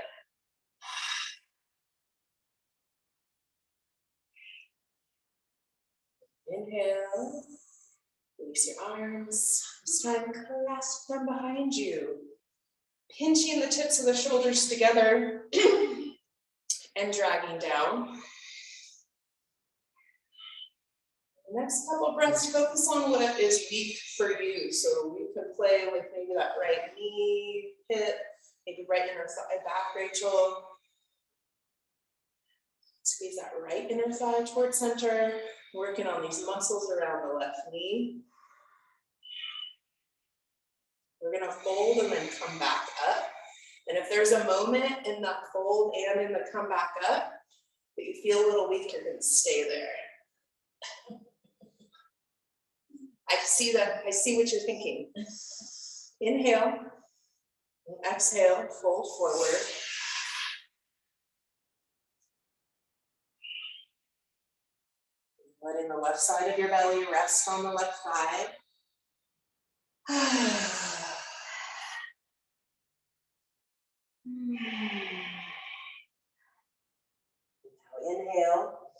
Inhale, release your arms. This time, clasp them behind you. Pinching the tips of the shoulders together and dragging down. The next couple of breaths, focus on what is weak for you. So you can play with maybe that right knee, hip, maybe right inner thigh back, Rachel. Squeeze that right inner thigh towards center. Working on these muscles around the left knee. We're gonna fold and then come back up. And if there's a moment in the fold and in the come back up that you feel a little weak, you're gonna stay there. I see that, I see what you're thinking. Inhale, and exhale, fold forward. Letting the left side of your belly rest on the left thigh. Now inhale,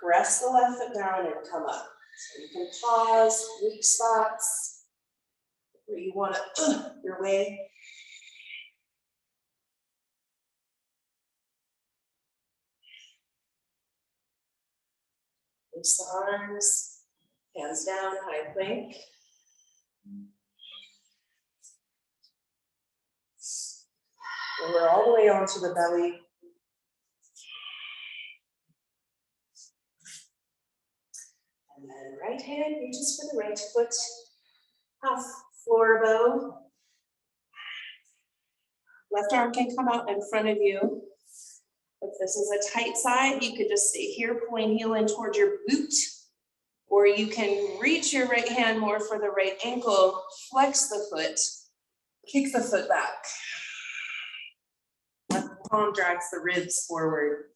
press the left foot down and come up. So you can pause, weak spots, where you want to your way. Reach the arms, hands down, high plank. And we're all the way onto the belly. And then right hand reaches for the right foot, half floor bow. Left arm can come out in front of you. If this is a tight side, you could just stay here, pulling heel in towards your boot. Or you can reach your right hand more for the right ankle, flex the foot, kick the foot back. Left palm drags the ribs forward.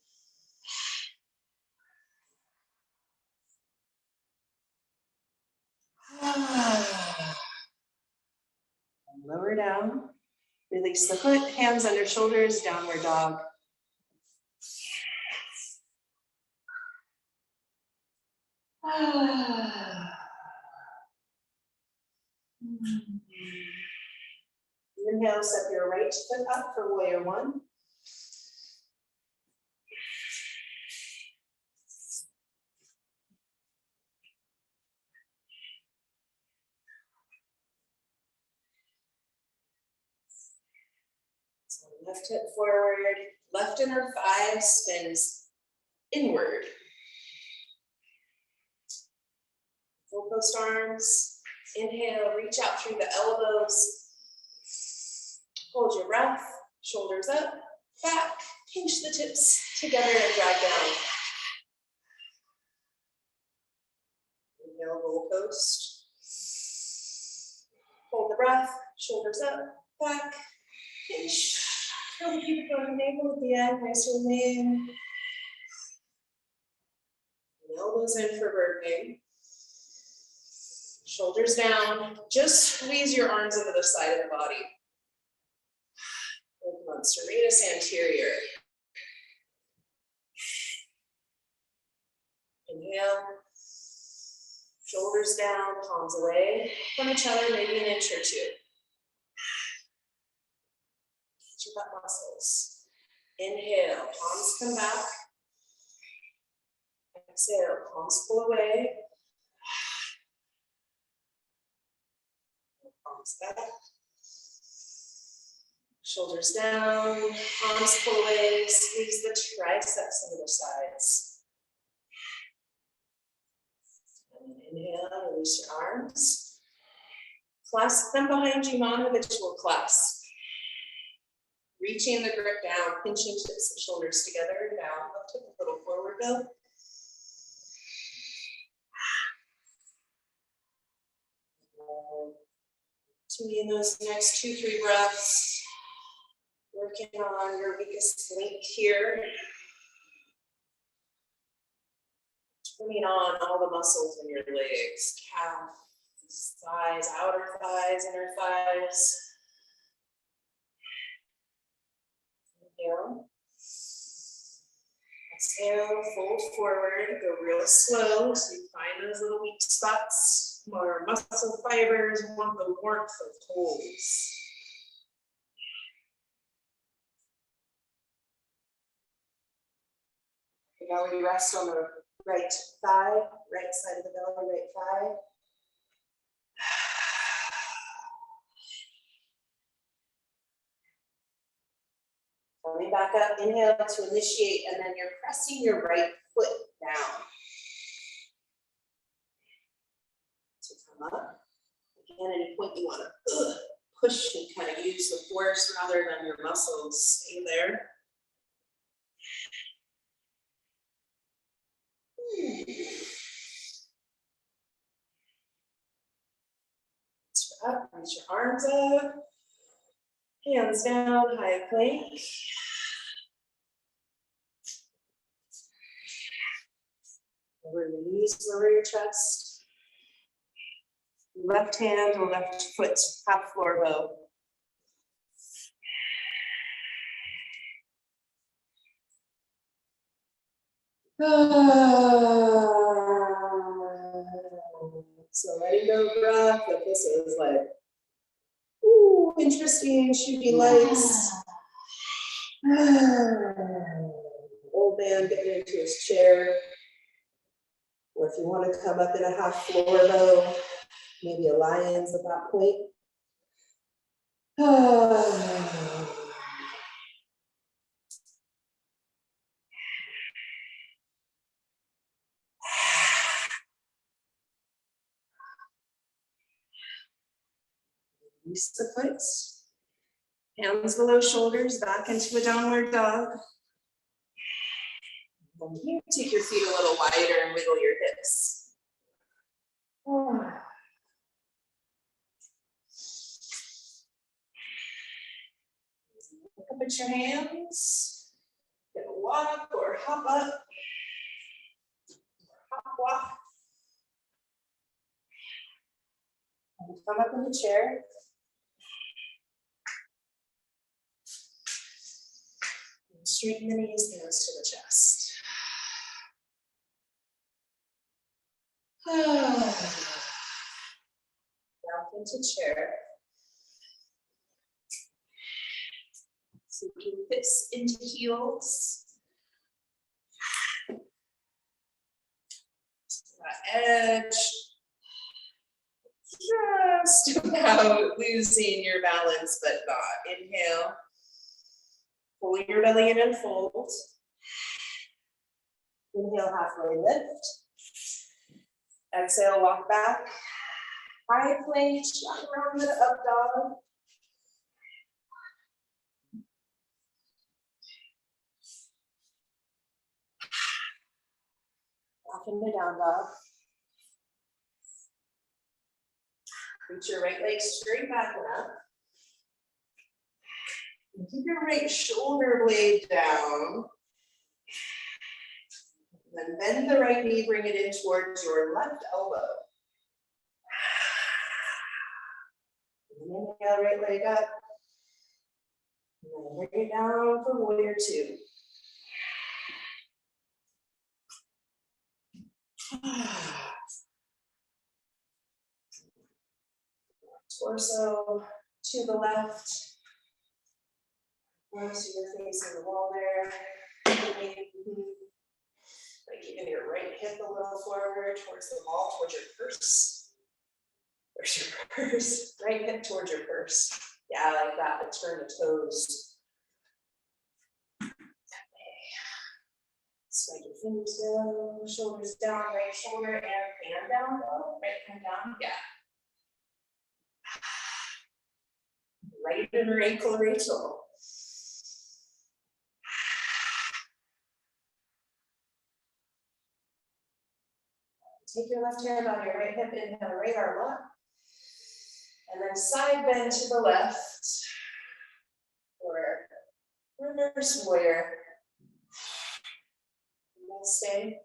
Lower down, release the foot, hands under shoulders, downward dog. Inhale, step your right foot up for warrior one. So left hip forward, left inner thigh spins inward. Full post arms. Inhale, reach out through the elbows. Hold your breath, shoulders up, back, pinch the tips together and drag down. Inhale, roll post. Hold the breath, shoulders up, back, pinch. Feel the pubic bone and navel at the end, nice and lean. Elbows in for bird wing. Shoulders down, just squeeze your arms into the side of the body. Come on, serratus anterior. Inhale. Shoulders down, palms away from each other, maybe an inch or two. Get your butt muscles. Inhale, palms come back. Exhale, palms pull away. Palms back. Shoulders down, palms pull away, squeeze the triceps into the sides. And inhale, release your arms. Clasp them behind you, non-habitual clasp. Reaching the grip down, pinching tips and shoulders together, down, up to the little forward dog. Doing those next 2-3 breaths, working on your weakest link here. Turning on all the muscles in your legs, calf, thighs, outer thighs, inner thighs. Inhale. Exhale, fold forward, go real slow so you find those little weak spots, more muscle fibers, want the warmth of toes. Belly rest on the right thigh, right side of the belly, right thigh. Coming back up, inhale to initiate, and then you're pressing your right foot down. To come up. Again, any point you want to push and kind of use the force rather than your muscles. Stay there. Up, reach your arms up. Hands down, high plank. Lower your knees, lower your chest. Left hand or left foot, half floor bow. So letting go breath, if this is like, ooh, interesting, shooty lights. Old man getting into his chair. Or if you want to come up in a half floor bow, maybe a lion's at that point. Release the foot. Hands below shoulders, back into a downward dog. From here, take your feet a little wider and wiggle your hips. Look up at your hands. Get a walk or hop up. Hop walk. And come up in the chair. And straighten the knees, hands to the chest. Down into chair. Sinking hips into heels. That edge. Just about losing your balance, but not. Inhale. Pull your belly in and fold. Inhale, halfway lift. Exhale, walk back. High plank, shot around the up dog. Back into down dog. Reach your right leg straight back and up. And keep your right shoulder blade down. Then bend the right knee, bring it in towards your left elbow. Inhale, right leg up. And then bring it down for warrior two. Torso to the left. So you're facing the wall there. Right keeping your right hip a little forward towards the wall, towards your purse. Where's your purse? Right hip towards your purse. Yeah, like that, but turn the toes. Spread your fingers down, shoulders down, right shoulder and hand down, though. Right hand down, yeah. Right inner ankle, Rachel. Take your left hand on your right hip, inhale, right arm up. And then side bend to the left for reverse warrior. We'll stay.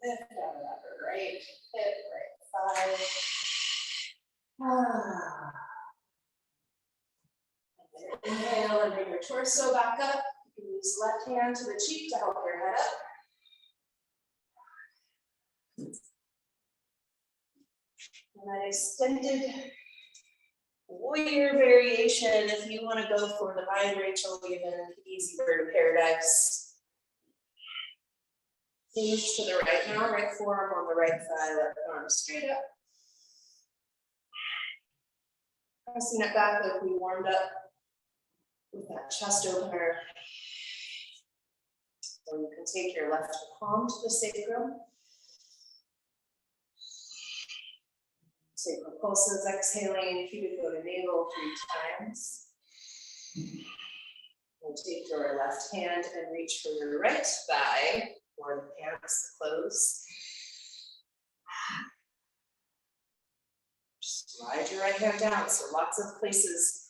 Lift out of that right hip, right thigh. Inhale and bring your torso back up. You can use left hand to the cheek to help your head up. And that extended warrior variation, if you want to go for divine Rachel, even easy bird of paradise. Hinge to the right now, right forearm on the right thigh, left arm straight up. Pressing it back like we warmed up with that chest opener. Or you can take your left palm to the sacrum. Sacral pulses, exhaling, cupid go to navel 3 times. And take your left hand and reach for your right thigh or the pants, the clothes. Slide your right hand down, so lots of places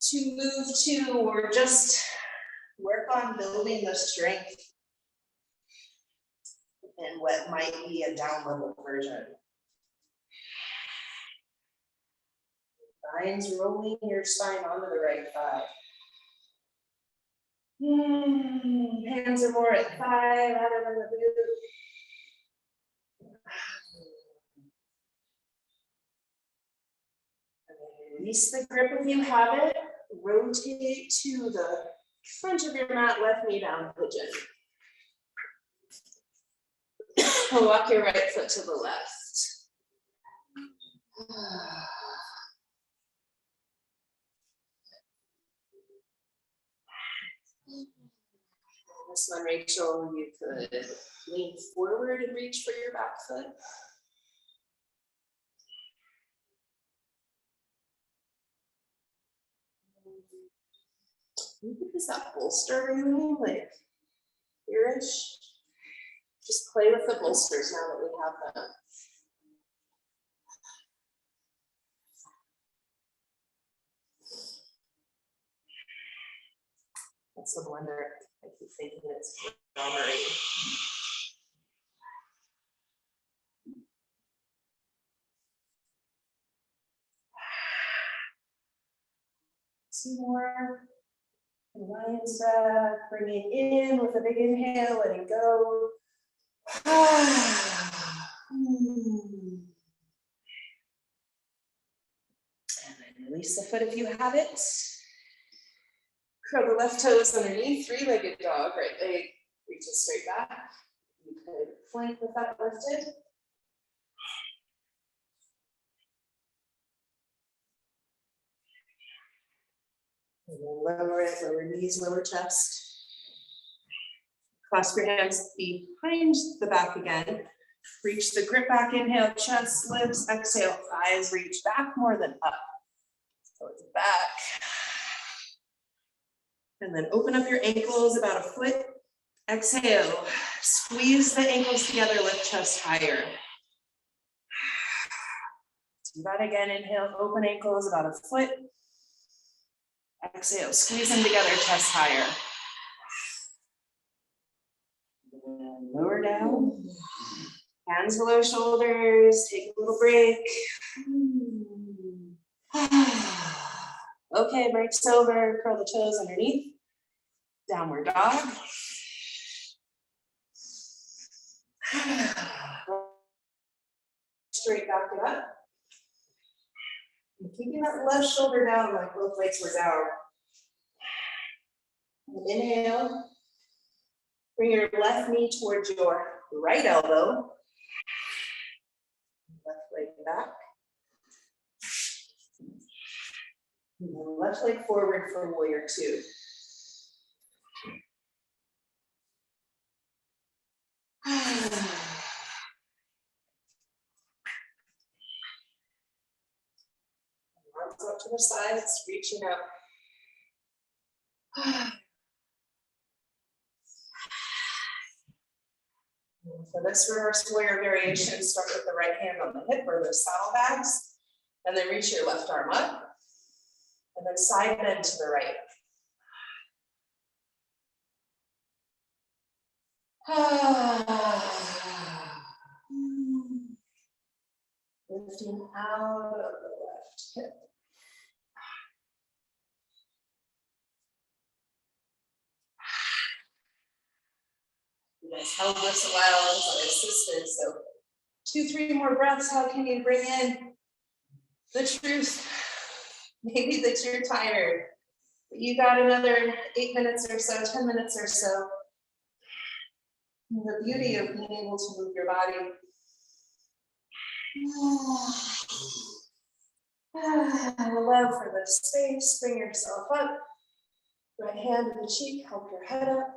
to move to, or just work on building the strength in what might be a down level version. Spine's rolling your spine onto the right thigh. Hands are more at thigh rather than the boot. Release the grip if you have it. Rotate to the front of your mat, left knee down, pigeon. Walk your right foot to the left. This one, Rachel, you could lean forward and reach for your back foot. Is that bolster really like here-ish? Just play with the bolsters now that we have them. That's the blender. I keep thinking it's strawberry. Two more. Lion's breath, bringing in with a big inhale, letting go. And then release the foot if you have it. Curl the left toes underneath, 3-legged dog, right leg reaches straight back. You could flank with that lifted. And then lower it, lower knees, lower chest. Clasp your hands behind the back again. Reach the grip back, inhale, chest lifts, exhale, thighs reach back more than up. So it's back. And then open up your ankles about a foot. Exhale, squeeze the ankles together, lift chest higher. Do that again, inhale, open ankles about a foot. Exhale, squeeze them together, chest higher. And lower down. Hands below shoulders, take a little break. Okay, breaks over, curl the toes underneath. Downward dog. straight back it up. And keeping that left shoulder down like both legs were down. And inhale. Bring your left knee towards your right elbow. Left leg back. And then left leg forward for warrior two. Arms up to the sides, reaching up. For this reverse warrior variation, start with the right hand on the hip or the saddlebags, and then reach your left arm up, and then side bend to the right. Lifting out of the left hip. You guys held this a while as I assisted, so 2-3 more breaths. How can you bring in the truth? Maybe that you're tired, but you got another 8 minutes or so, 10 minutes or so. And the beauty of being able to move your body. Love for the space, bring yourself up. Right hand to the cheek, help your head up.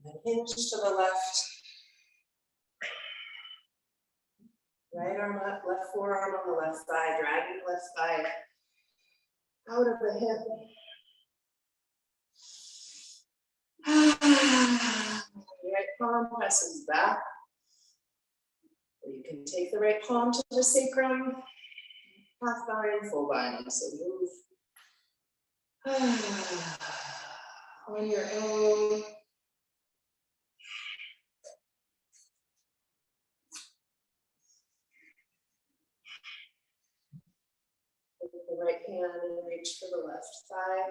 And hinge to the left. Right arm up, left forearm on the left thigh, dragging the left thigh out of the hip. Right palm presses back. Or you can take the right palm to the sacrum, half bind, full bind. So move on your own. Take the right hand and reach for the left thigh.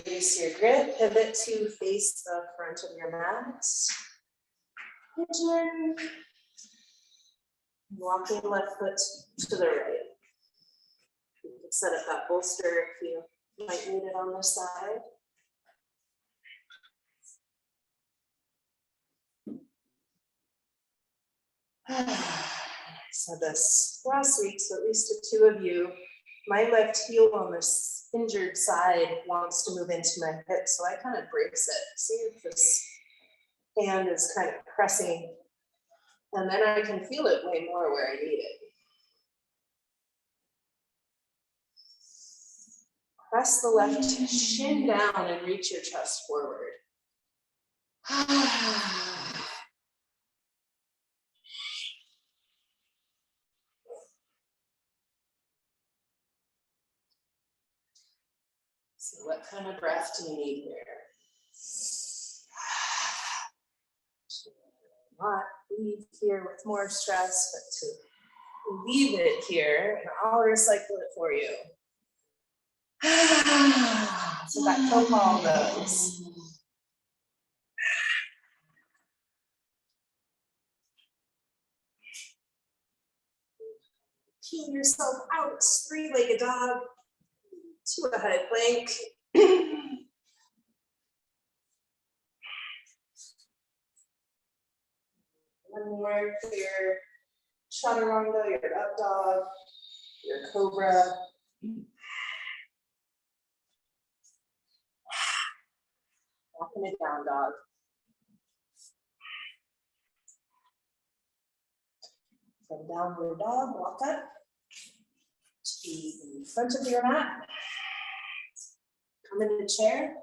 Release your grip, pivot to face the front of your mat. Pigeon. Walking left foot to the right. You can set up that bolster if you might need it on this side. So this last week, so at least to 2 of you, my left heel on this injured side wants to move into my hip, so I kind of brace it. See if this hand is kind of pressing, and then I can feel it way more where I need it. Press the left shin down and reach your chest forward. So what kind of breath do you need here? Not leave here with more stress, but to leave it here, and I'll recycle it for you. So that cobalt nose. Peel yourself out, 3-legged dog, 2-headed plank. One more for your chaturanga, your up dog, your cobra. Walking it down dog. From downward dog, walk up to the front of your mat. Come into chair.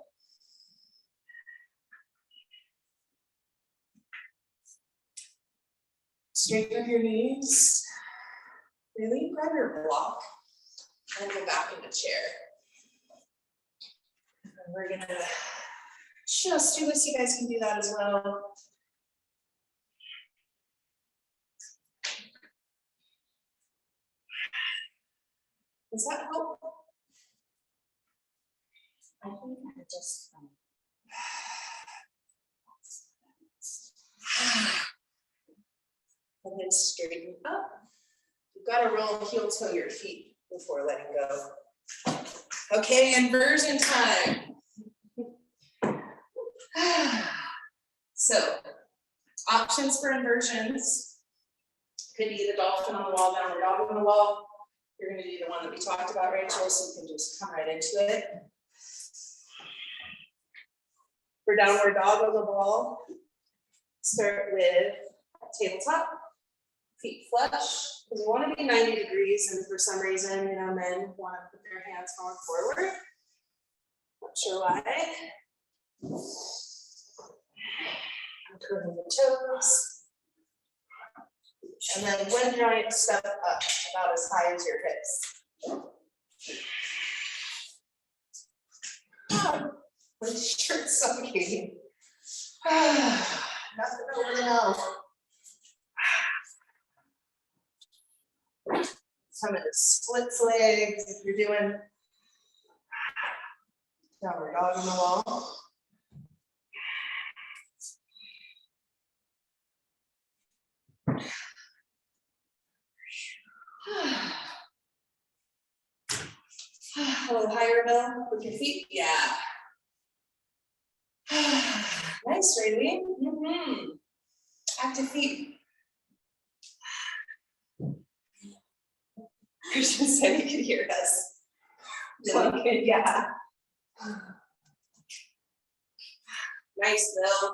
Straighten up your knees. Really grab your block and go back into chair. And we're gonna just do this, you guys can do that as well. Does that help? I think I just, And then straighten up. You've got to roll heel toe your feet before letting go. Okay, inversion time. So, options for inversions could be the dolphin on the wall, downward dog on the wall. You're going to do the one that we talked about, Rachel, so you can just come right into it. For downward dog on the wall, start with tabletop, feet flush, because you want to be 90 degrees, and for some reason, men want to put their hands going forward. Not sure why. I'm curving the toes. And then one giant step up, about as high as your hips. Oh, my shirt's suffocating. Nothing over the nose. Some of the splits legs, if you're doing downward dog on the wall. A little higher, Bill, with your feet. Yeah. Nice, Raylene. Active feet. Christian said you could hear us. Okay, yeah. Nice, Bill.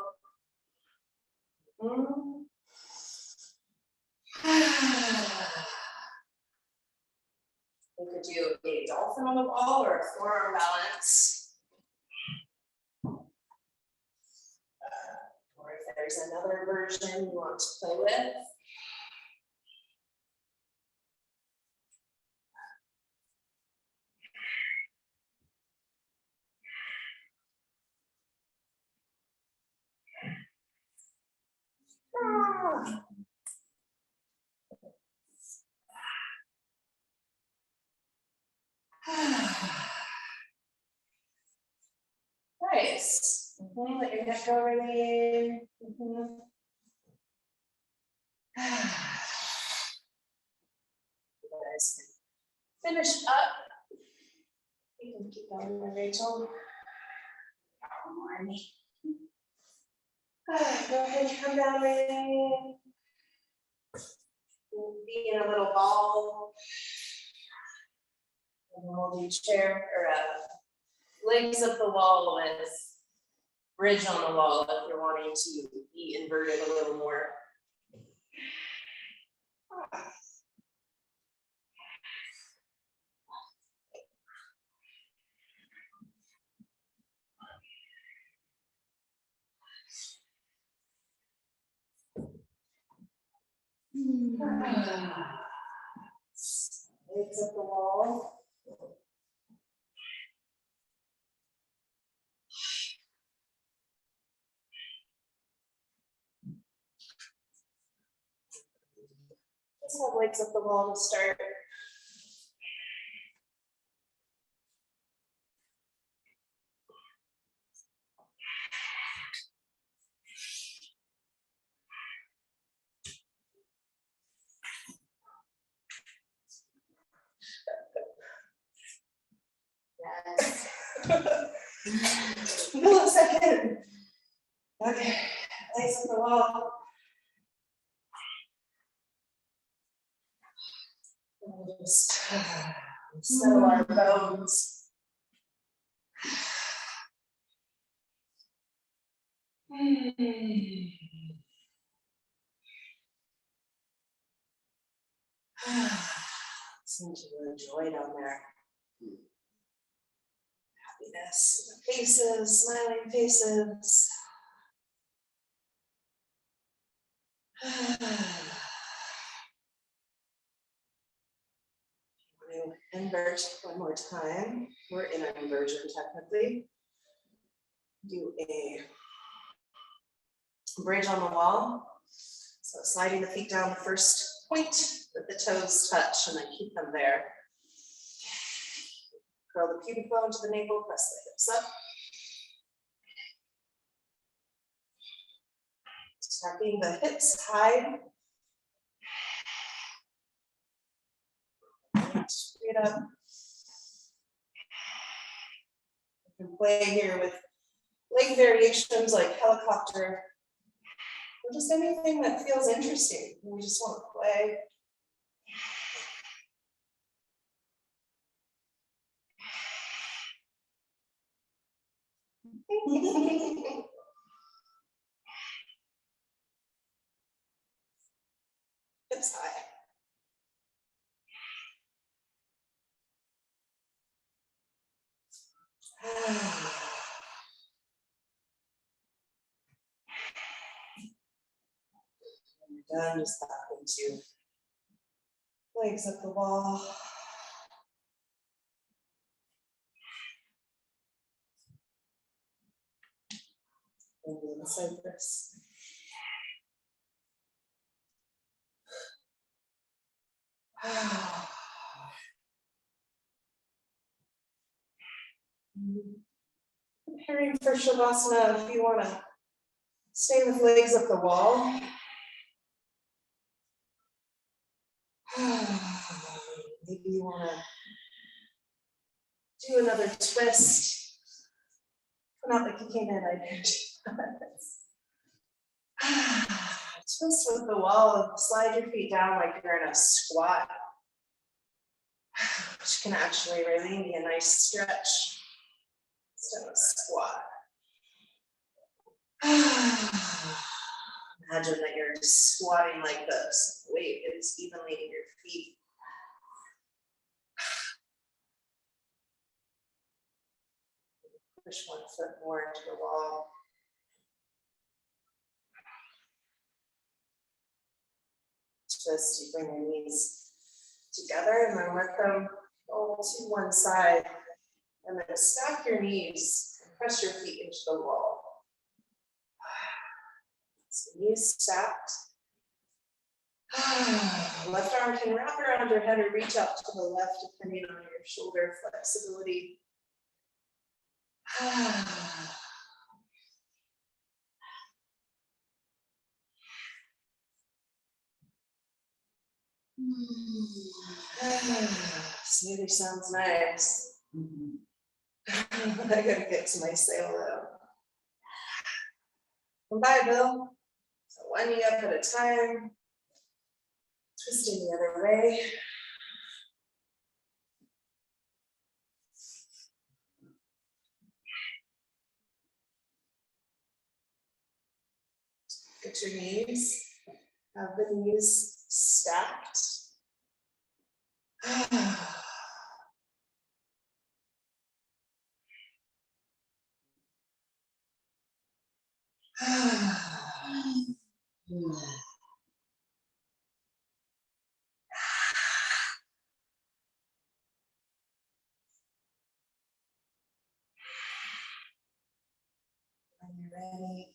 We could do a dolphin on the wall or a forearm balance. Or if there's another version you want to play with. Nice. Let your neck go really. You guys can finish up. You can keep going there, Rachel. Go ahead and come down, Raylene. Be in a little ball. And we'll do chair or legs up the wall with bridge on the wall if you're wanting to be inverted a little more. Legs up the wall. Just have legs up the wall to start. Yes. Millisecond. Okay, legs up the wall. We'll just settle our bones. Seem to really enjoy down there. Happiness, faces, smiling faces. Invert one more time. We're in an inversion technically. do a bridge on the wall. So sliding the feet down the first point that the toes touch and then keep them there. Curl the pubic bone to the navel, press the hips up. Tucking the hips high. Straight up. You can play here with leg variations like helicopter, or just anything that feels interesting. We just want to play. Hips high. When you're done, just back into legs up the wall. And the inside this. Preparing for Shavasana, if you want to stay with legs up the wall. Maybe you want to do another twist. Not like you came in, I did. Twist with the wall, slide your feet down like you're in a squat, which can actually really be a nice stretch instead of a squat. Imagine that you're squatting like this. Weight is evenly in your feet. Push one foot more into the wall. Twist, you bring your knees together and then let them go to one side. And then stack your knees and press your feet into the wall. So knees stacked. Left arm can wrap around your head or reach out to the left depending on your shoulder flexibility. Smoothie sounds nice. I gotta get to my sail though. Come by, Bill. So one knee up at a time. Twisting the other way. Get your knees. Have the knees stacked. When you're ready,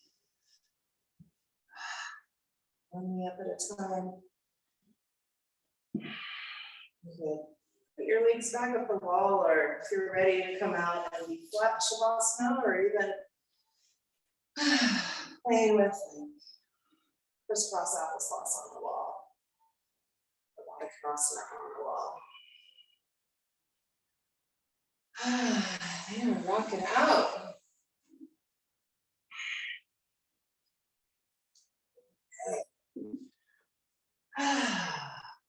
one knee up at a time. Okay. Put your legs back up the wall, or if you're ready to come out and be flat Shavasana, or even playing with crisscross applesauce on the wall, or Baddha-Konasana on the wall. Man, rock it out.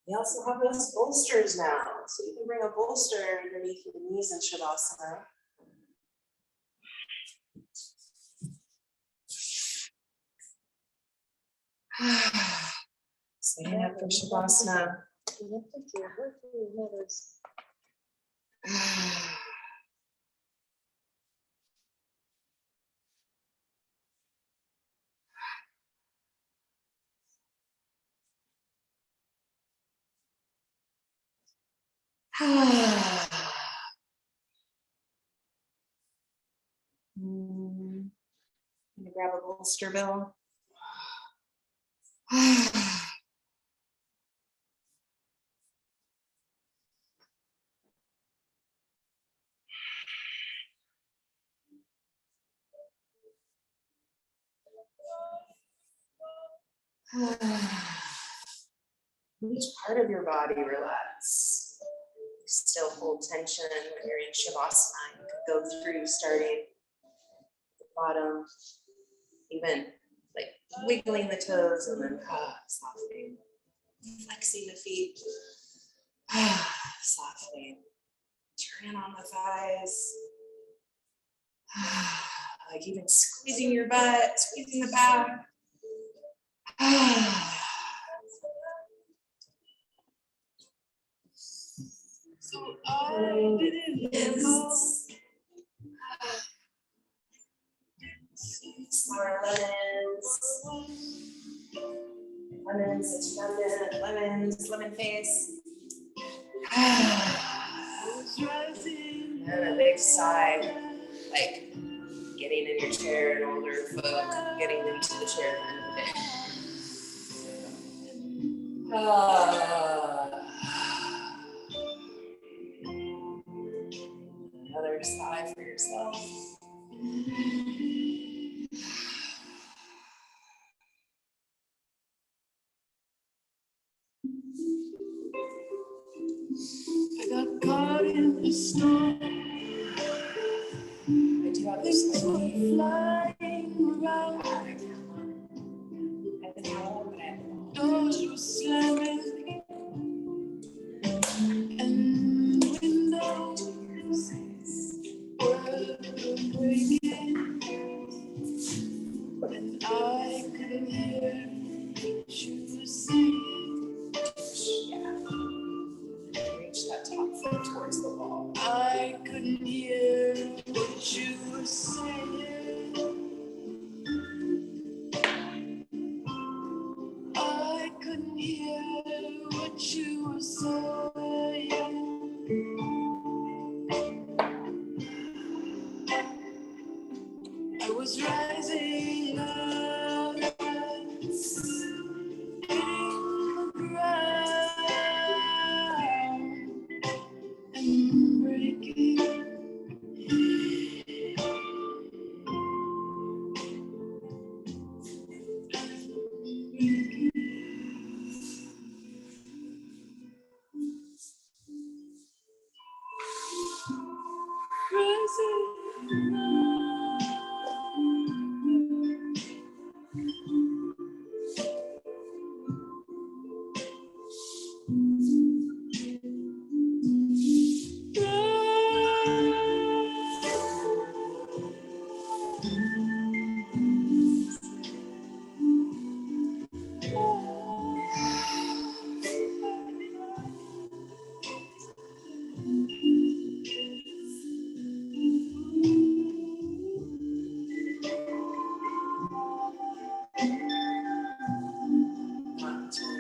We also have those bolsters now, so you can bring a bolster underneath your knees in Shavasana. Stand up for Shavasana. grab a bolster, Bill. Each part of your body relax. Still hold tension when you're in Shavasana. You could go through starting at the bottom, even like wiggling the toes and then softening, flexing the feet, softening, turning on the thighs, like even squeezing your butt, squeezing the back. So I didn't know. Sour lemons, it's lemons, lemon face. And a big sigh, like getting in your chair, an older folk getting into the chair at the end of the day. Another sigh for yourself. I got caught in the storm. I do have this flying around. I've been out, but I haven't. Doors were slamming and windows were breaking, and I couldn't hear what you were saying. Yeah. Reach that top foot towards the wall. I couldn't hear what you were saying. I couldn't hear what you were saying. I was rising up in the ground and breaking.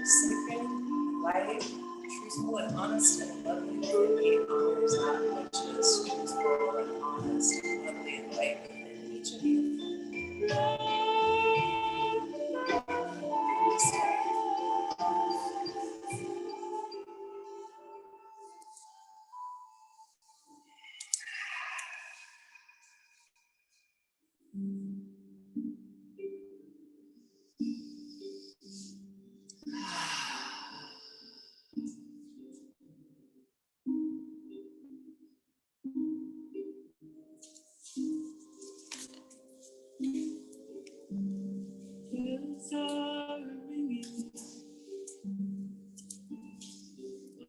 Sacred, light, truthful and honest and lovely, and he honors that which is truthful and honest and lovely and light within each of you. Bells are ringing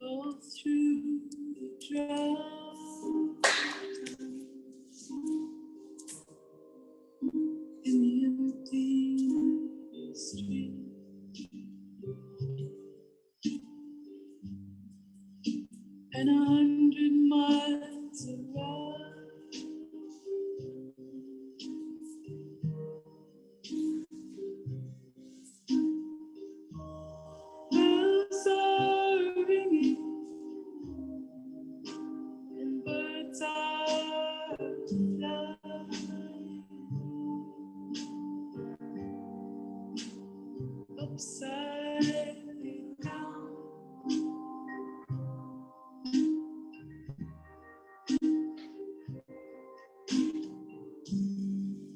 all through the drought in the empty street. And 100 miles around. Bells are ringing and birds are flying. upside down.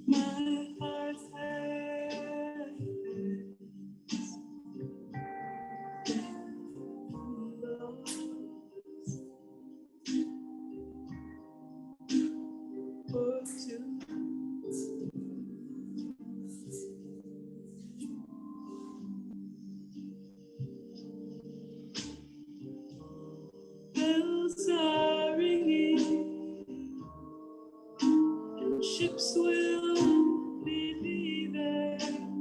My heart has been lost for two. Bells are ringing and ships will be leaving.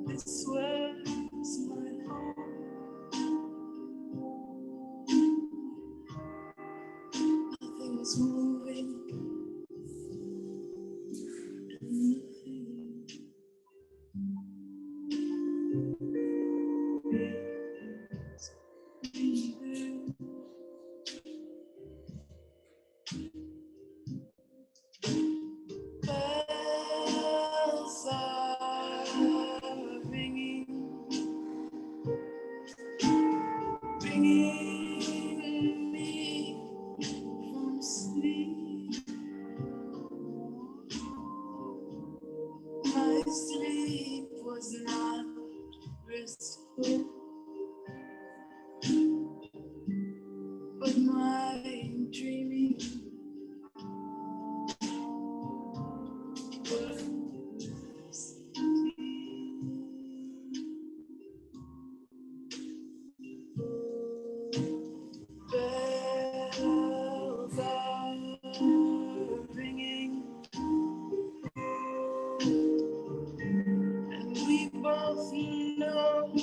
This was my home. Nothing's moving. Bells are ringing, bringing me from sleep. My sleep was not restful, but my dreaming was bells are ringing, and we both know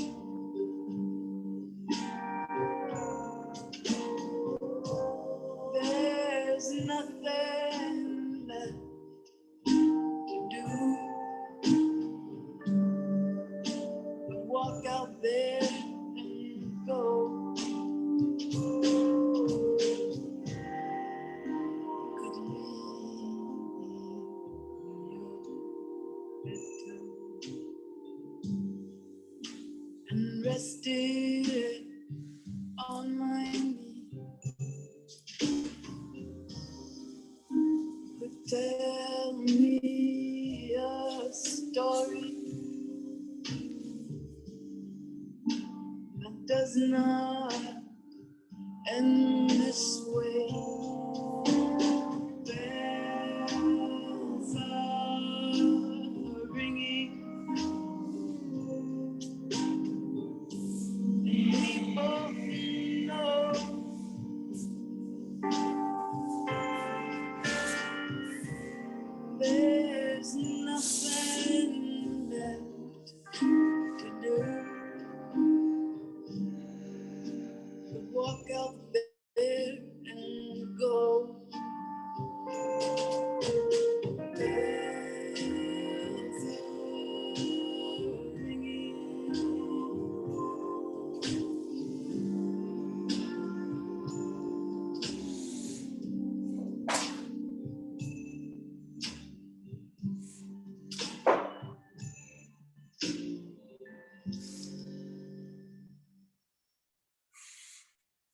there's nothing left to do but walk out there and go. Could and rested on my knee, but tell me a story that does not end this way. Bells are ringing, we both know there's